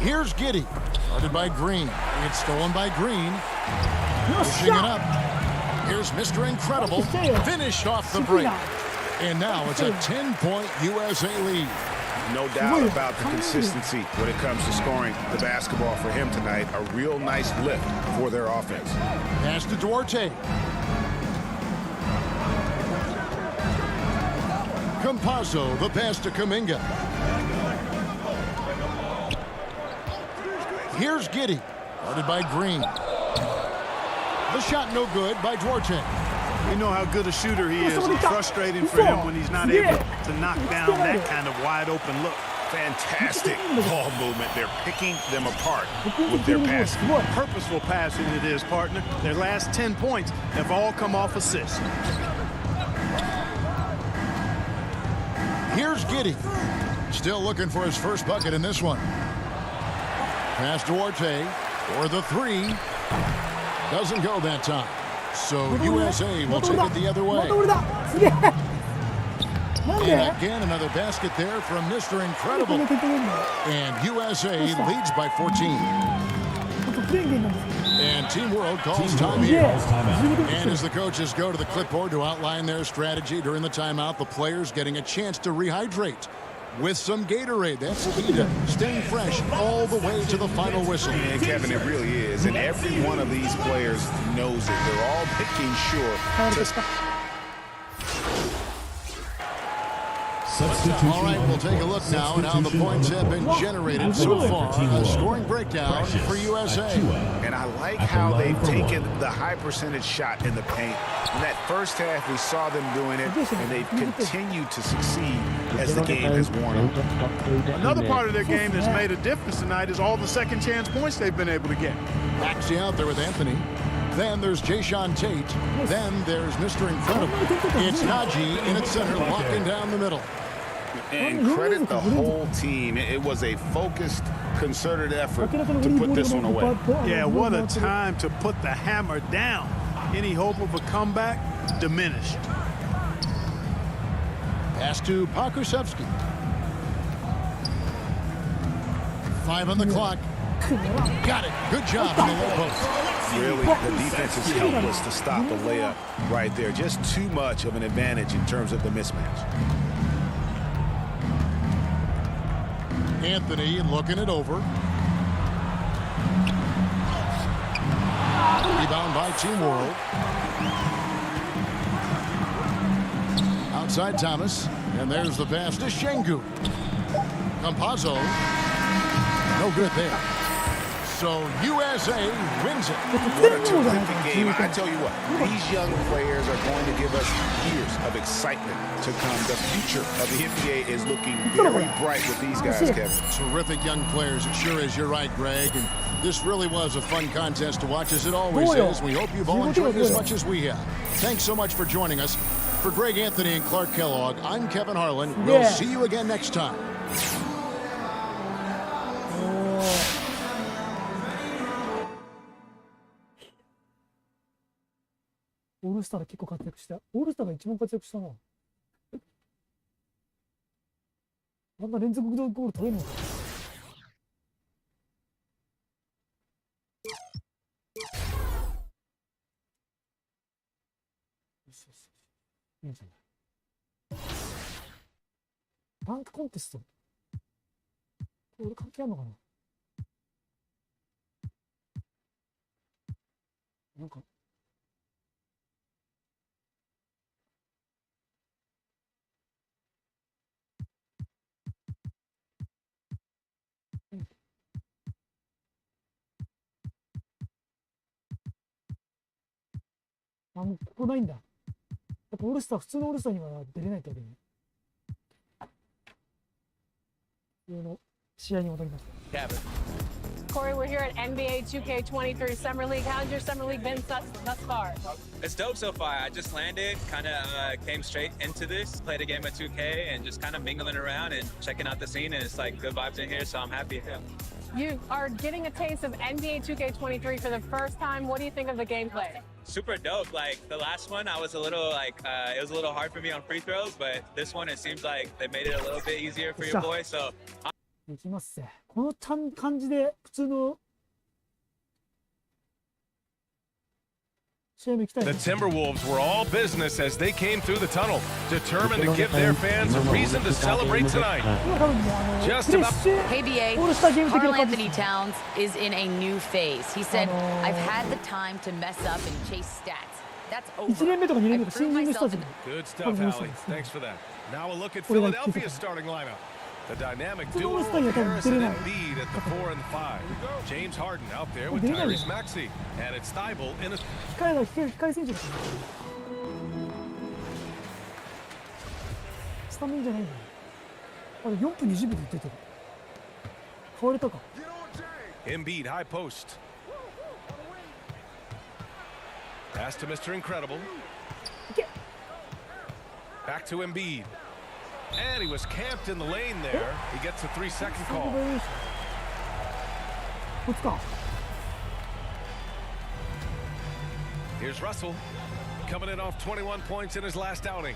Speaker 14: Here's Giddey. Guarded by Green. It's stolen by Green. Pushing it up. Here's Mr. Incredible. Finished off the break. And now it's a 10-point USA lead.
Speaker 16: No doubt about the consistency when it comes to scoring the basketball for him tonight. A real nice lift for their offense.
Speaker 14: Pass to Duarte. Campazzo, the pass to Kuminga. Here's Giddey, guarded by Green. The shot no good by Duarte.
Speaker 4: You know how good a shooter he is. It's frustrating for him when he's not able to knock down that kind of wide open look.
Speaker 16: Fantastic ball movement. They're picking them apart with their passing.
Speaker 4: Purposeful passing it is, partner. Their last 10 points have all come off assists.
Speaker 14: Here's Giddey. Still looking for his first bucket in this one. Pass Duarte for the 3. Doesn't go that time. So USA will take it the other way. And again, another basket there from Mr. Incredible. And USA leads by 14. And Team World calls time here. And as the coaches go to the clipboard to outline their strategy during the timeout, the players getting a chance to rehydrate with some Gatorade. That's key to staying fresh all the way to the final whistle.
Speaker 16: And Kevin, it really is. And every one of these players knows it. They're all making sure to...
Speaker 14: All right, we'll take a look now at how the points have been generated so far. A scoring breakdown for USA.
Speaker 16: And I like how they've taken the high percentage shot in the paint. In that first half, we saw them doing it, and they've continued to succeed as the game has worn on.
Speaker 4: Another part of their game that's made a difference tonight is all the second chance points they've been able to get.
Speaker 14: Maxey out there with Anthony. Then there's Jayshawn Tate. Then there's Mr. Incredible. It's Najee in at center, locking down the middle.
Speaker 16: And credit the whole team. It was a focused, concerted effort to put this one away.
Speaker 4: Yeah, what a time to put the hammer down. Any hope of a comeback diminished.
Speaker 14: Pass to Pokusevski. 5 on the clock. Got it. Good job in the low post.
Speaker 16: Really, the defense is helpless to stop the layup right there. Just too much of an advantage in terms of the mismatch.
Speaker 14: Anthony looking it over. Rebound by Team World. Outside Thomas. And there's the pass to Şengün. Campazzo. No good there. So USA wins it.
Speaker 16: What a terrific game. I tell you what, these young players are going to give us years of excitement to come. The future of the NBA is looking very bright with these guys, Kevin.
Speaker 14: Terrific young players. It sure is. You're right, Greg. And this really was a fun contest to watch, as it always is. We hope you've all enjoyed it as much as we have. Thanks so much for joining us. For Greg Anthony and Clark Kellogg, I'm Kevin Harlan. We'll see you again next time.
Speaker 1: オールスターで結構活躍した。オールスターが一番活躍したな。あんな連続ゴール取れるのか。いいんじゃない。ダンクコンテスト。これ関係あるのかな。なんか。あ、もうここないんだ。やっぱオールスター、普通のオールスターには出れないってわけね。普通の試合に戻りました。
Speaker 9: Corey, we're here at NBA 2K23 Summer League. How's your Summer League been thus far?
Speaker 18: It's dope so far. I just landed, kind of came straight into this, played a game of 2K, and just kind of mingling around and checking out the scene. And it's like good vibes in here, so I'm happy.
Speaker 9: You are getting a taste of NBA 2K23 for the first time. What do you think of the gameplay?
Speaker 18: Super dope. Like the last one, I was a little like it was a little hard for me on free throws, but this one it seems like they made it a little bit easier for your boy. So.
Speaker 1: いきますぜ。この感じで普通の試合も行きたい。
Speaker 3: The Timberwolves were all business as they came through the tunnel, determined to give their fans a reason to celebrate tonight. Just about.
Speaker 6: KBA, Karl Anthony Towns is in a new phase. He said, I've had the time to mess up and chase stats. That's over.
Speaker 1: 1年目とか2年目とか新人の人たちも。
Speaker 3: Good stuff, Allie. Thanks for that. Now we'll look at Philadelphia's starting lineup. The dynamic duo of Harris and Embiid at the 4 and 5. James Harden out there with Tyrese Maxey, and it's Thibault in a.
Speaker 1: 控え選手ですね。スタメンじゃないんだよ。あれ4分20秒で出てる。変われたか。
Speaker 3: Embiid high post. Pass to Mr. Incredible. Back to Embiid. And he was camped in the lane there. He gets a 3-second call. Here's Russell, coming in off 21 points in his last outing.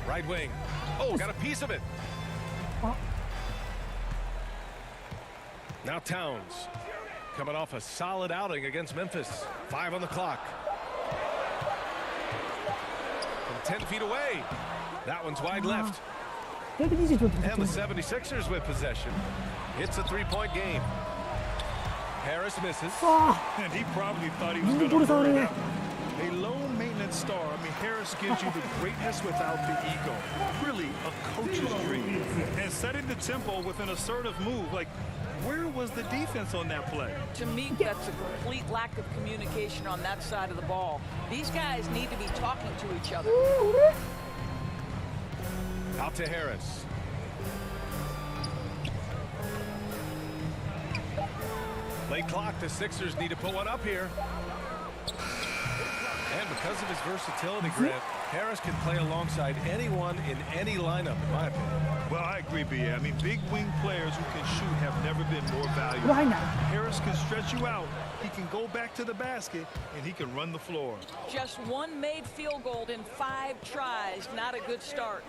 Speaker 3: Right wing. Oh, got a piece of it. Now Towns, coming off a solid outing against Memphis. 5 on the clock. From 10 feet away. That one's wide left. And the 76ers with possession. It's a 3-point game. Harris misses.
Speaker 5: And he probably thought he was going to burn it out. A low-maintenance star. I mean, Harris gives you the greatness without the ego. Really a coach's dream. And setting the tempo with an assertive move. Like, where was the defense on that play?
Speaker 19: To me, that's a complete lack of communication on that side of the ball. These guys need to be talking to each other.
Speaker 3: Out to Harris. Late clock, the Sixers need to put one up here. And because of his versatility, Grant, Harris can play alongside anyone in any lineup, in my opinion.
Speaker 5: Well, I agree, B.A. I mean, big wing players who can shoot have never been more valuable. Harris can stretch you out he can go back to the basket, and he can run the floor.
Speaker 19: Just one made field goal in 5 tries. Not a good start.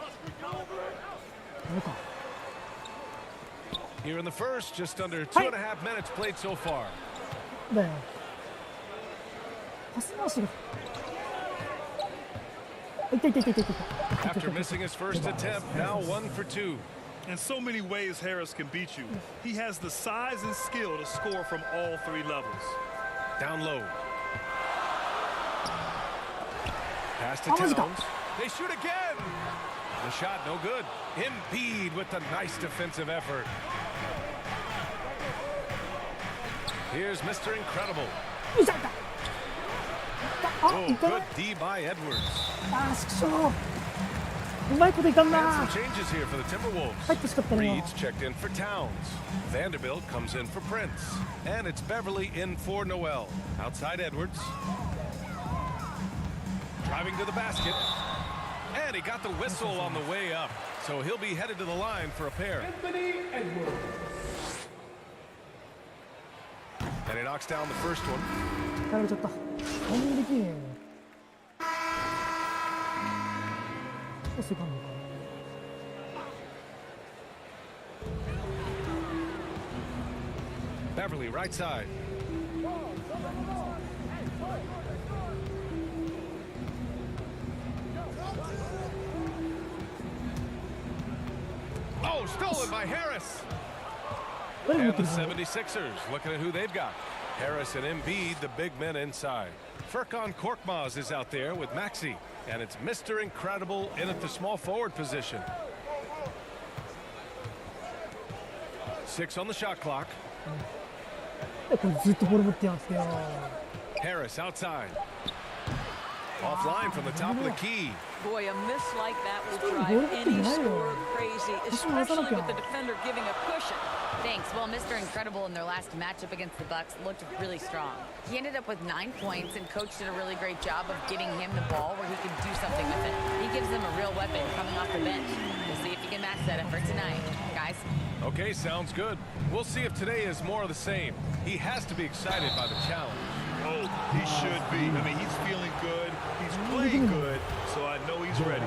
Speaker 3: Here in the first, just under 2.5 minutes played so far.
Speaker 1: だよ。パス回しが。
Speaker 3: After missing his first attempt, now 1 for 2.
Speaker 5: In so many ways, Harris can beat you. He has the size and skill to score from all 3 levels.
Speaker 3: Down low. Pass to Towns. They shoot again. The shot no good. Embiid with the nice defensive effort. Here's Mr. Incredible. Oh, good D by Edwards. And some changes here for the Timberwolves. Reed's checked in for Towns. Vanderbilt comes in for Prince. And it's Beverly in for Noel. Outside Edwards. Driving to the basket. And he got the whistle on the way up. So he'll be headed to the line for a pair. And he knocks down the first one. Beverly, right side. Oh, stolen by Harris. And the 76ers looking at who they've got. Harris and Embiid, the big men inside. Furkan Korkmaz is out there with Maxey. And it's Mr. Incredible in at the small forward position. 6 on the shot clock. Harris outside. Offline from the top of the key.
Speaker 19: Boy, a miss like that will drive any scorer crazy, especially with the defender giving a cushion.
Speaker 6: Thanks. Well, Mr. Incredible in their last matchup against the Bucks looked really strong. He ended up with 9 points, and coach did a really great job of getting him the ball where he could do something with it. He gives them a real weapon coming off the bench. We'll see if he can match that effort tonight, guys.
Speaker 3: Okay, sounds good. We'll see if today is more of the same. He has to be excited by the challenge.
Speaker 5: Oh, he should be. I mean, he's feeling good. He's playing good, so I know he's ready.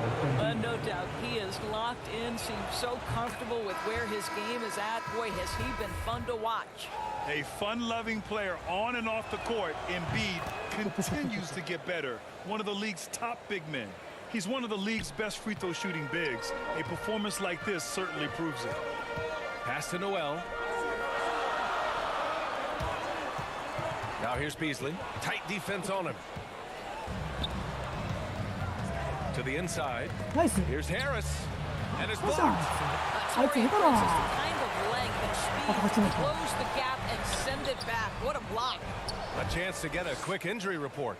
Speaker 19: No doubt. He is locked in, seems so comfortable with where his game is at. Boy, has he been fun to watch.
Speaker 5: A fun-loving player on and off the court, Embiid continues to get better. One of the league's top big men. He's one of the league's best free throw shooting bigs. A performance like this certainly proves it.
Speaker 3: Pass to Noel. Now here's Beasley. Tight defense on him. To the inside. Here's Harris. And it's blocked.
Speaker 19: That's the kind of length and speed to close the gap and send it back. What a block.
Speaker 3: A chance to get a quick injury report.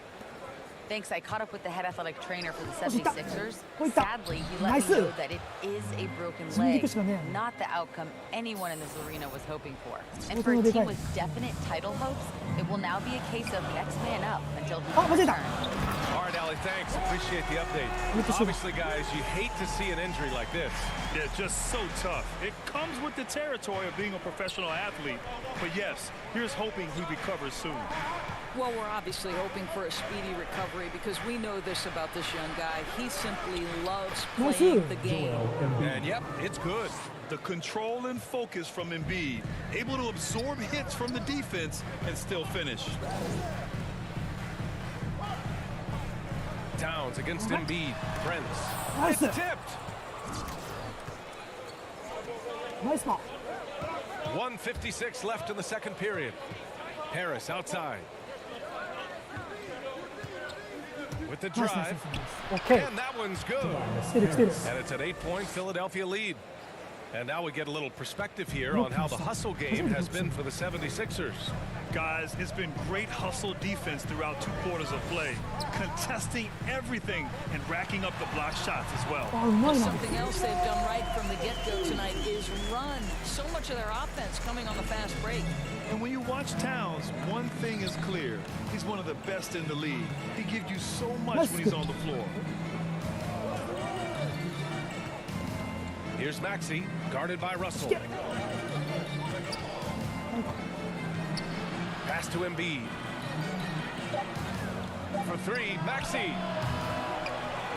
Speaker 6: Thanks. I caught up with the head athletic trainer for the 76ers. Sadly, he let me know that it is a broken leg, not the outcome anyone in this arena was hoping for. And for a team with definite title hopes, it will now be a case of next man up until he can return.
Speaker 3: All right, Allie, thanks. Appreciate the update. Obviously, guys, you hate to see an injury like this.
Speaker 5: Yeah, just so tough. It comes with the territory of being a professional athlete. But yes, here's hoping he recovers soon.
Speaker 19: Well, we're obviously hoping for a speedy recovery because we know this about this young guy. He simply loves playing the game.
Speaker 3: And yep, it's good.
Speaker 5: The control and focus from Embiid, able to absorb hits from the defense and still finish.
Speaker 3: Towns against Embiid. Prince. It's tipped.
Speaker 1: Nice ball.
Speaker 3: 1:56 left in the second period. Harris outside. With the drive.
Speaker 1: Okay.
Speaker 3: And that one's good. And it's an 8-point Philadelphia lead. And now we get a little perspective here on how the hustle game has been for the 76ers.
Speaker 5: Guys, it's been great hustle defense throughout 2 quarters of play, contesting everything and racking up the block shots as well.
Speaker 19: Something else they've done right from the get-go tonight is run. So much of their offense coming on the fast break.
Speaker 5: And when you watch Towns, one thing is clear. He's one of the best in the league. He gives you so much when he's on the floor.
Speaker 3: Here's Maxey, guarded by Russell. Pass to Embiid. For three, Maxey.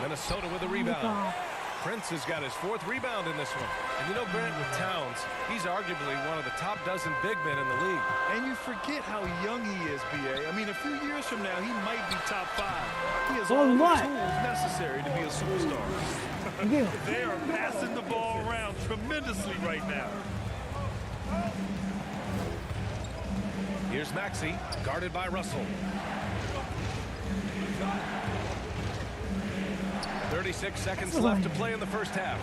Speaker 3: Minnesota with a rebound. Prince has got his 4th rebound in this one. And you know, Grant, with Towns, he's arguably one of the top dozen big men in the league.
Speaker 5: And you forget how young he is, B.A. I mean, a few years from now, he might be top 5. He has all the tools necessary to be a superstar. They are passing the ball around tremendously right now.
Speaker 3: Here's Maxey, guarded by Russell. 36 seconds left to play in the first half.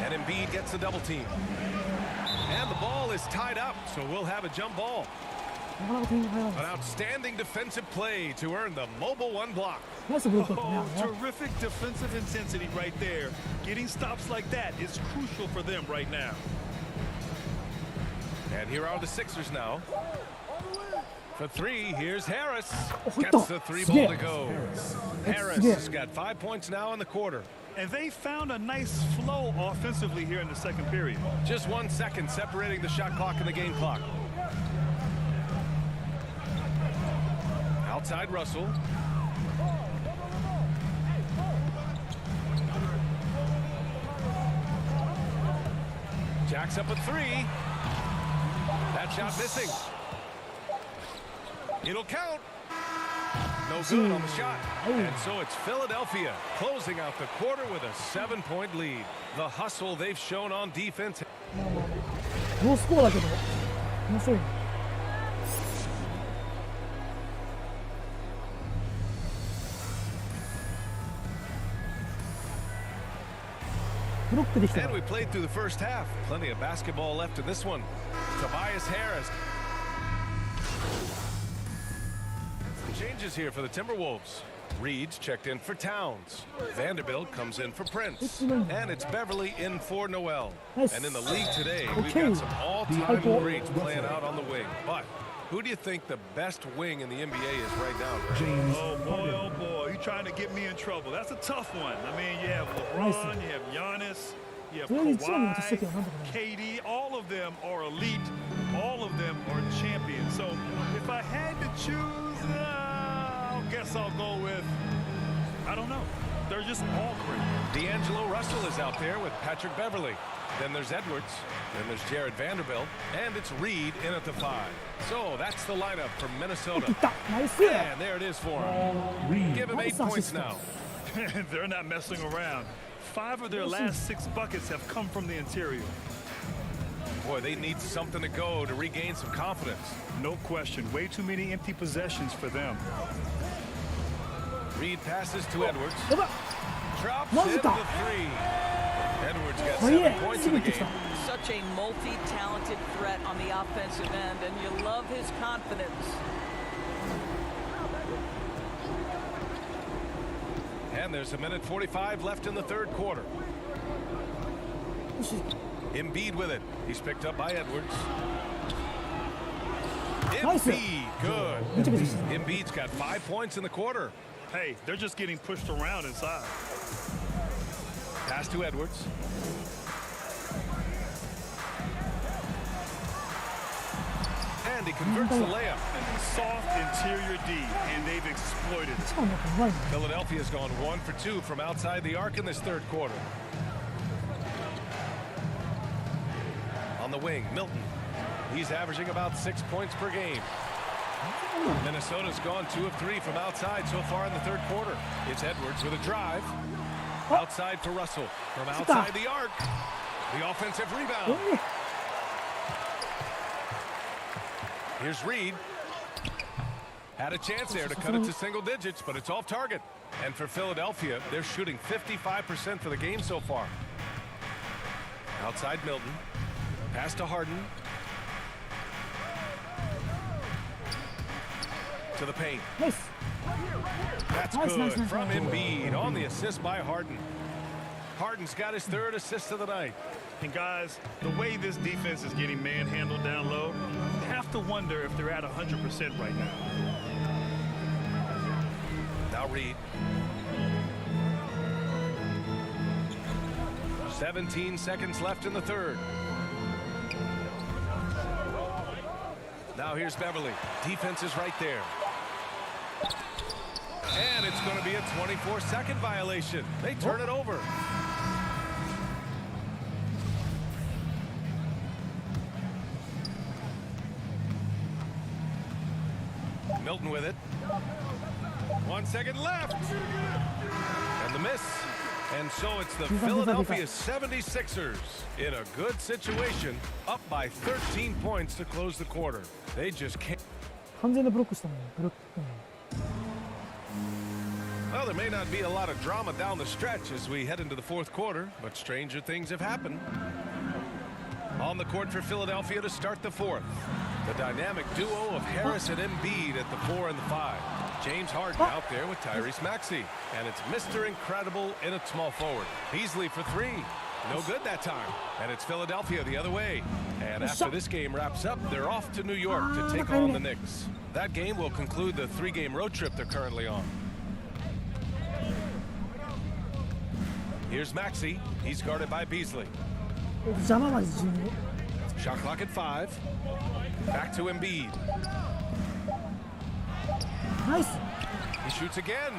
Speaker 3: And Embiid gets the double team. And the ball is tied up, so we'll have a jump ball. An outstanding defensive play to earn the mobile 1 block.
Speaker 5: Oh, terrific defensive intensity right there. Getting stops like that is crucial for them right now.
Speaker 3: And here are the Sixers now. For three, here's Harris. Gets the 3 ball to go. Harris has got 5 points now in the quarter.
Speaker 5: And they found a nice flow offensively here in the second period.
Speaker 3: Just 1 second separating the shot clock and the game clock. Outside Russell. Jacks up a 3. That shot missing. It'll count. No good on the shot. And so it's Philadelphia closing out the quarter with a 7-point lead. The hustle they've shown on defense.
Speaker 1: ノースコアだけど面白いね。ブロックできた。
Speaker 3: And we played through the first half. Plenty of basketball left in this one. Tobias Harris. Changes here for the Timberwolves. Reed's checked in for Towns. Vanderbilt comes in for Prince. And it's Beverly in for Noel. And in the league today, we've got some all-time greats playing out on the wing. But who do you think the best wing in the NBA is right now?
Speaker 5: Oh boy, you're trying to get me in trouble. That's a tough one. I mean, you have LeBron, you have Giannis, you have Kawhi, KD. All of them are elite. All of them are champions. So if I had to choose, I guess I'll go with, I don't know. They're just all great.
Speaker 3: D'Angelo Russell is out there with Patrick Beverly. Then there's Edwards. Then there's Jared Vanderbilt. And it's Reed in at the 5. So that's the lineup from Minnesota. And there it is for him. Give him 8 points now.
Speaker 5: They're not messing around. 5 of their last 6 buckets have come from the interior.
Speaker 3: Boy, they need something to go to regain some confidence.
Speaker 5: No question. Way too many empty possessions for them.
Speaker 3: Reed passes to Edwards. Drops in the 3. Edwards got 7 points in the game.
Speaker 19: Such a multi-talented threat on the offensive end, and you love his confidence.
Speaker 3: And there's 1:45 left in the third quarter. Embiid with it. He's picked up by Edwards. Embiid, good. Embiid's got 5 points in the quarter.
Speaker 5: Hey, they're just getting pushed around inside.
Speaker 3: Pass to Edwards. And he converts the layup.
Speaker 5: Soft interior D, and they've exploited it.
Speaker 3: Philadelphia's gone 1 for 2 from outside the arc in this third quarter. On the wing, Milton. He's averaging about 6 points per game. Minnesota's gone 2 of 3 from outside so far in the third quarter. It's Edwards with a drive. Outside for Russell. From outside the arc. The offensive rebound. Here's Reed. Had a chance there to cut it to single digits, but it's off target. And for Philadelphia, they're shooting 55% for the game so far. Outside Milton. Pass to Harden. To the paint. That's good from Embiid on the assist by Harden. Harden's got his 3rd assist of the night.
Speaker 5: And guys, the way this defense is getting manhandled down low, you have to wonder if they're at 100% right now.
Speaker 3: Now Reed. 17 seconds left in the third. Now here's Beverly. Defense is right there. And it's going to be a 24-second violation. They turn it over. Milton with it. 1 second left. And the miss. And so it's the Philadelphia 76ers in a good situation, up by 13 points to close the quarter. They just can't.
Speaker 1: 完全にブロックしたもん。ブロック。
Speaker 3: Well, there may not be a lot of drama down the stretch as we head into the fourth quarter, but stranger things have happened. On the court for Philadelphia to start the fourth. The dynamic duo of Harris and Embiid at the 4 and the 5. James Harden out there with Tyrese Maxey. And it's Mr. Incredible in a small forward. Beasley for 3. No good that time. And it's Philadelphia the other way. And after this game wraps up, they're off to New York to take on the Knicks. That game will conclude the 3-game road trip they're currently on. Here's Maxey. He's guarded by Beasley. Shot clock at 5. Back to Embiid.
Speaker 1: Nice.
Speaker 3: He shoots again.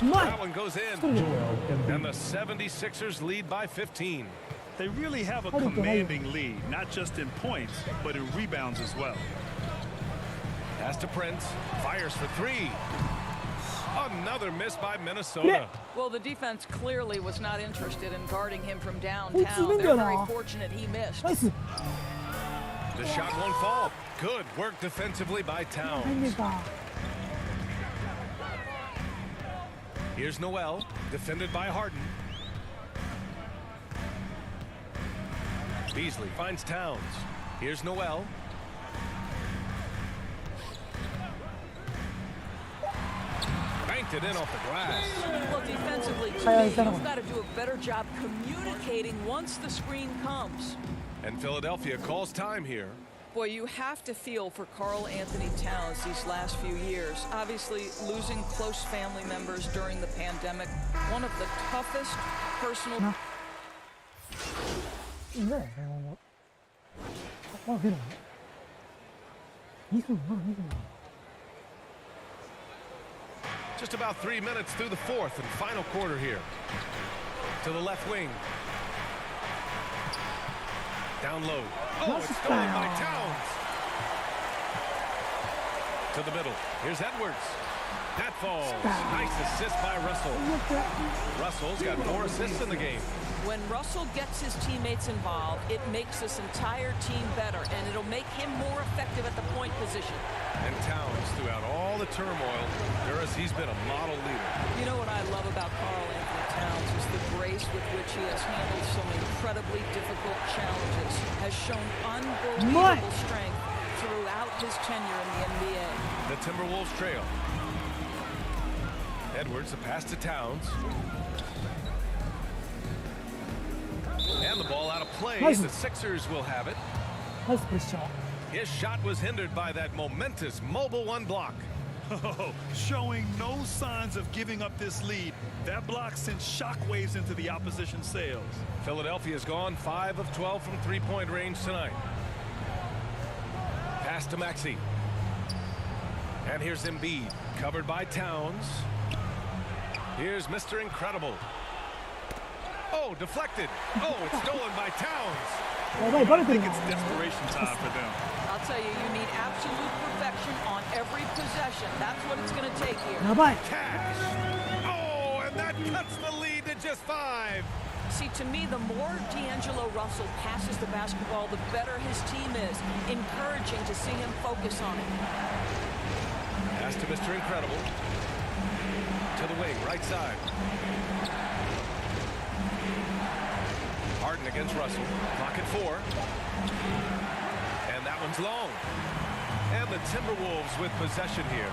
Speaker 3: That one goes in. And the 76ers lead by 15.
Speaker 5: They really have a commanding lead, not just in points, but in rebounds as well.
Speaker 3: Pass to Prince. Fires for 3. Another miss by Minnesota.
Speaker 19: Well, the defense clearly was not interested in guarding him from downtown. They're very fortunate he missed.
Speaker 3: The shot won't fall. Good work defensively by Towns. Here's Noel, defended by Harden. Beasley finds Towns. Here's Noel. Banked it in off the glass.
Speaker 19: Well, defensively, you've got to do a better job communicating once the screen comes.
Speaker 3: And Philadelphia calls time here.
Speaker 19: Boy, you have to feel for Karl Anthony Towns these last few years. Obviously, losing close family members during the pandemic, one of the toughest personal...
Speaker 3: Just about 3 minutes through the fourth and final quarter here. To the left wing. Down low. Oh, it's stolen by Towns. To the middle. Here's Edwards. That falls. Nice assist by Russell. Russell's got 4 assists in the game.
Speaker 19: When Russell gets his teammates involved, it makes this entire team better, and it'll make him more effective at the point position.
Speaker 3: And Towns, throughout all the turmoil, he's been a model leader.
Speaker 19: You know what I love about Karl Anthony Towns is the grace with which he has handled some incredibly difficult challenges, has shown unbelievable strength throughout his tenure in the NBA.
Speaker 3: The Timberwolves trail. Edwards, a pass to Towns. And the ball out of play. The Sixers will have it. His shot was hindered by that momentous mobile 1 block.
Speaker 5: Oh, showing no signs of giving up this lead. That block sent shockwaves into the opposition sails.
Speaker 3: Philadelphia's gone 5 of 12 from 3-point range tonight. Pass to Maxey. And here's Embiid, covered by Towns. Here's Mr. Incredible. Oh, deflected. Oh, it's stolen by Towns.
Speaker 5: I think it's desperation time for them.
Speaker 19: I'll tell you, you need absolute perfection on every possession. That's what it's going to take here.
Speaker 3: Cash. Oh, and that cuts the lead to just 5.
Speaker 19: See, to me, the more D'Angelo Russell passes the basketball, the better his team is. Encouraging to see him focus on it.
Speaker 3: Pass to Mr. Incredible. To the wing, right side. Harden against Russell. Clock at 4. And that one's long. And the Timberwolves with possession here.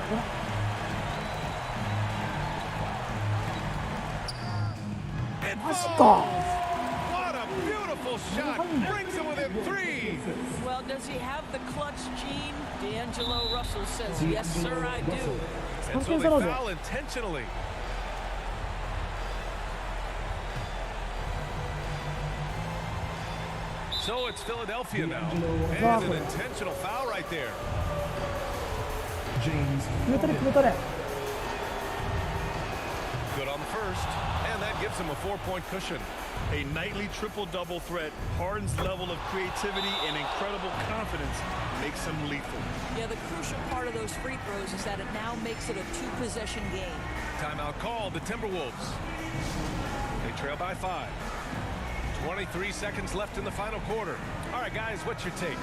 Speaker 3: It falls! What a beautiful shot! Brings him within 3!
Speaker 19: Well, does he have the clutch gene? D'Angelo Russell says, yes, sir, I do.
Speaker 3: And so they foul intentionally. So it's Philadelphia now. And an intentional foul right there.
Speaker 1: 決めたれ決めたれ。
Speaker 3: Good on the first, and that gives him a 4-point cushion.
Speaker 5: A nightly triple-double threat, Harden's level of creativity and incredible confidence makes him lethal.
Speaker 19: Yeah, the crucial part of those free throws is that it now makes it a two-possession game.
Speaker 3: Timeout called, the Timberwolves. They trail by 5. 23 seconds left in the final quarter. All right, guys, what's your take?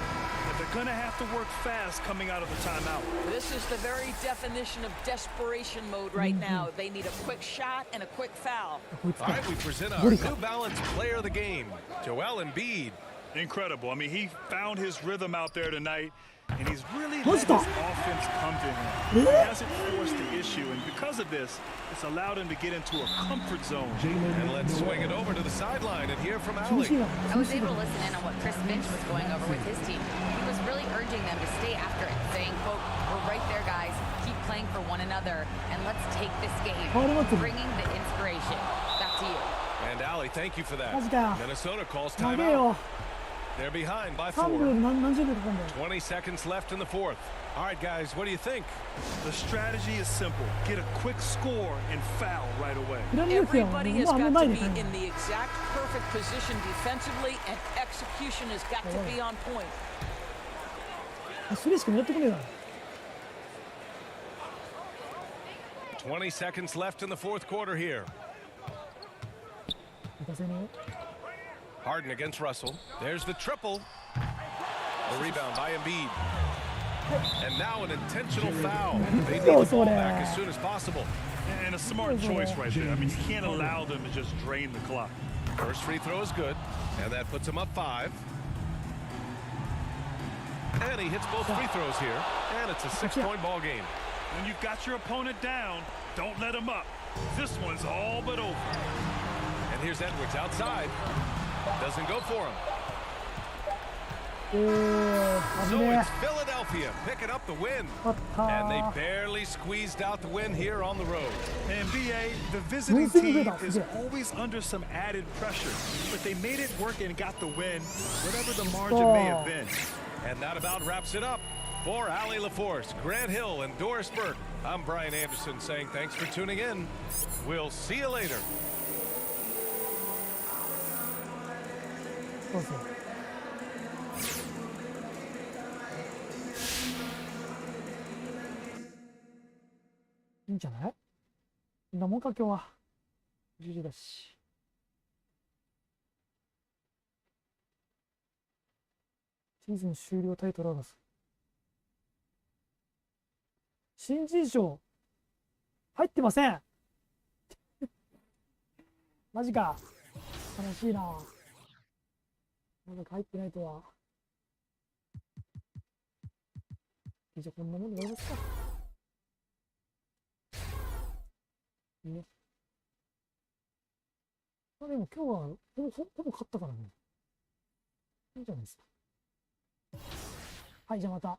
Speaker 5: But they're going to have to work fast coming out of the timeout.
Speaker 19: This is the very definition of desperation mode right now. They need a quick shot and a quick foul.
Speaker 3: All right, we present our New Balance player of the game, Joel Embiid.
Speaker 5: Incredible. I mean, he found his rhythm out there tonight, and he's really let his offense come to him. He hasn't forced the issue, and because of this, it's allowed him to get into a comfort zone.
Speaker 3: And let's swing it over to the sideline and hear from Ali.
Speaker 6: I was able to listen in on what Chris Finch was going over with his team. He was really urging them to stay after it, saying, quote, "We're right there, guys. Keep playing for one another, and let's take this game." Bringing the inspiration. Back to you.
Speaker 3: And Ali, thank you for that.
Speaker 1: マジかよ。
Speaker 3: Minnesota calls
Speaker 1: 投げ
Speaker 3: timeout.
Speaker 1: よ。
Speaker 3: They're behind by
Speaker 1: 3
Speaker 3: 4.
Speaker 1: 秒で何十秒かかるんだよ。
Speaker 3: 20 seconds left in the fourth. All right, guys, what do you think?
Speaker 5: The strategy is simple. Get a quick score and foul right away.
Speaker 19: Everybody has
Speaker 1: もうあんま
Speaker 19: got
Speaker 1: ない
Speaker 19: to
Speaker 1: です
Speaker 19: be
Speaker 1: ね。
Speaker 19: in the exact perfect position defensively, and execution has got to be on point.
Speaker 1: それしかやってこねえな。
Speaker 3: 20 seconds left in the fourth quarter here.
Speaker 1: 行かせねえ。
Speaker 3: Harden against Russell. There's the triple. The rebound by Embiid. And now an intentional foul. They need the ball back as soon as possible.
Speaker 5: And a smart choice right there. I mean, you can't allow them to just drain the clock.
Speaker 3: First free throw is good, and that puts him up 5. And he hits both free throws here, and it's a 6-point ball game.
Speaker 5: When you've got your opponent down, don't let him up. This one's all but over.
Speaker 3: And here's Edwards outside. Doesn't go for him.
Speaker 1: 危
Speaker 3: So
Speaker 1: ね
Speaker 3: it's Philadelphia picking up the win. And they barely squeezed out the win here on the road.
Speaker 5: NBA, the visiting team is always under some added pressure, but they made it work and got the win, whatever the margin may have been.
Speaker 3: And that about wraps it up. For Ali LaForce, Grant Hill, and Doris Burke, I'm Brian Anderson saying thanks for tuning in. We'll see you later.
Speaker 1: そうそう。いいんじゃない？こんなもんか今日は。10時だし。シーズン終了タイトル争い。新人賞入ってません。マジか。悲しいな。まだ入ってないとは。じゃあこんなもんで終わりますか。ね。まあでも今日はほぼ勝ったからね。いいんじゃないですか。はい、じゃあまた。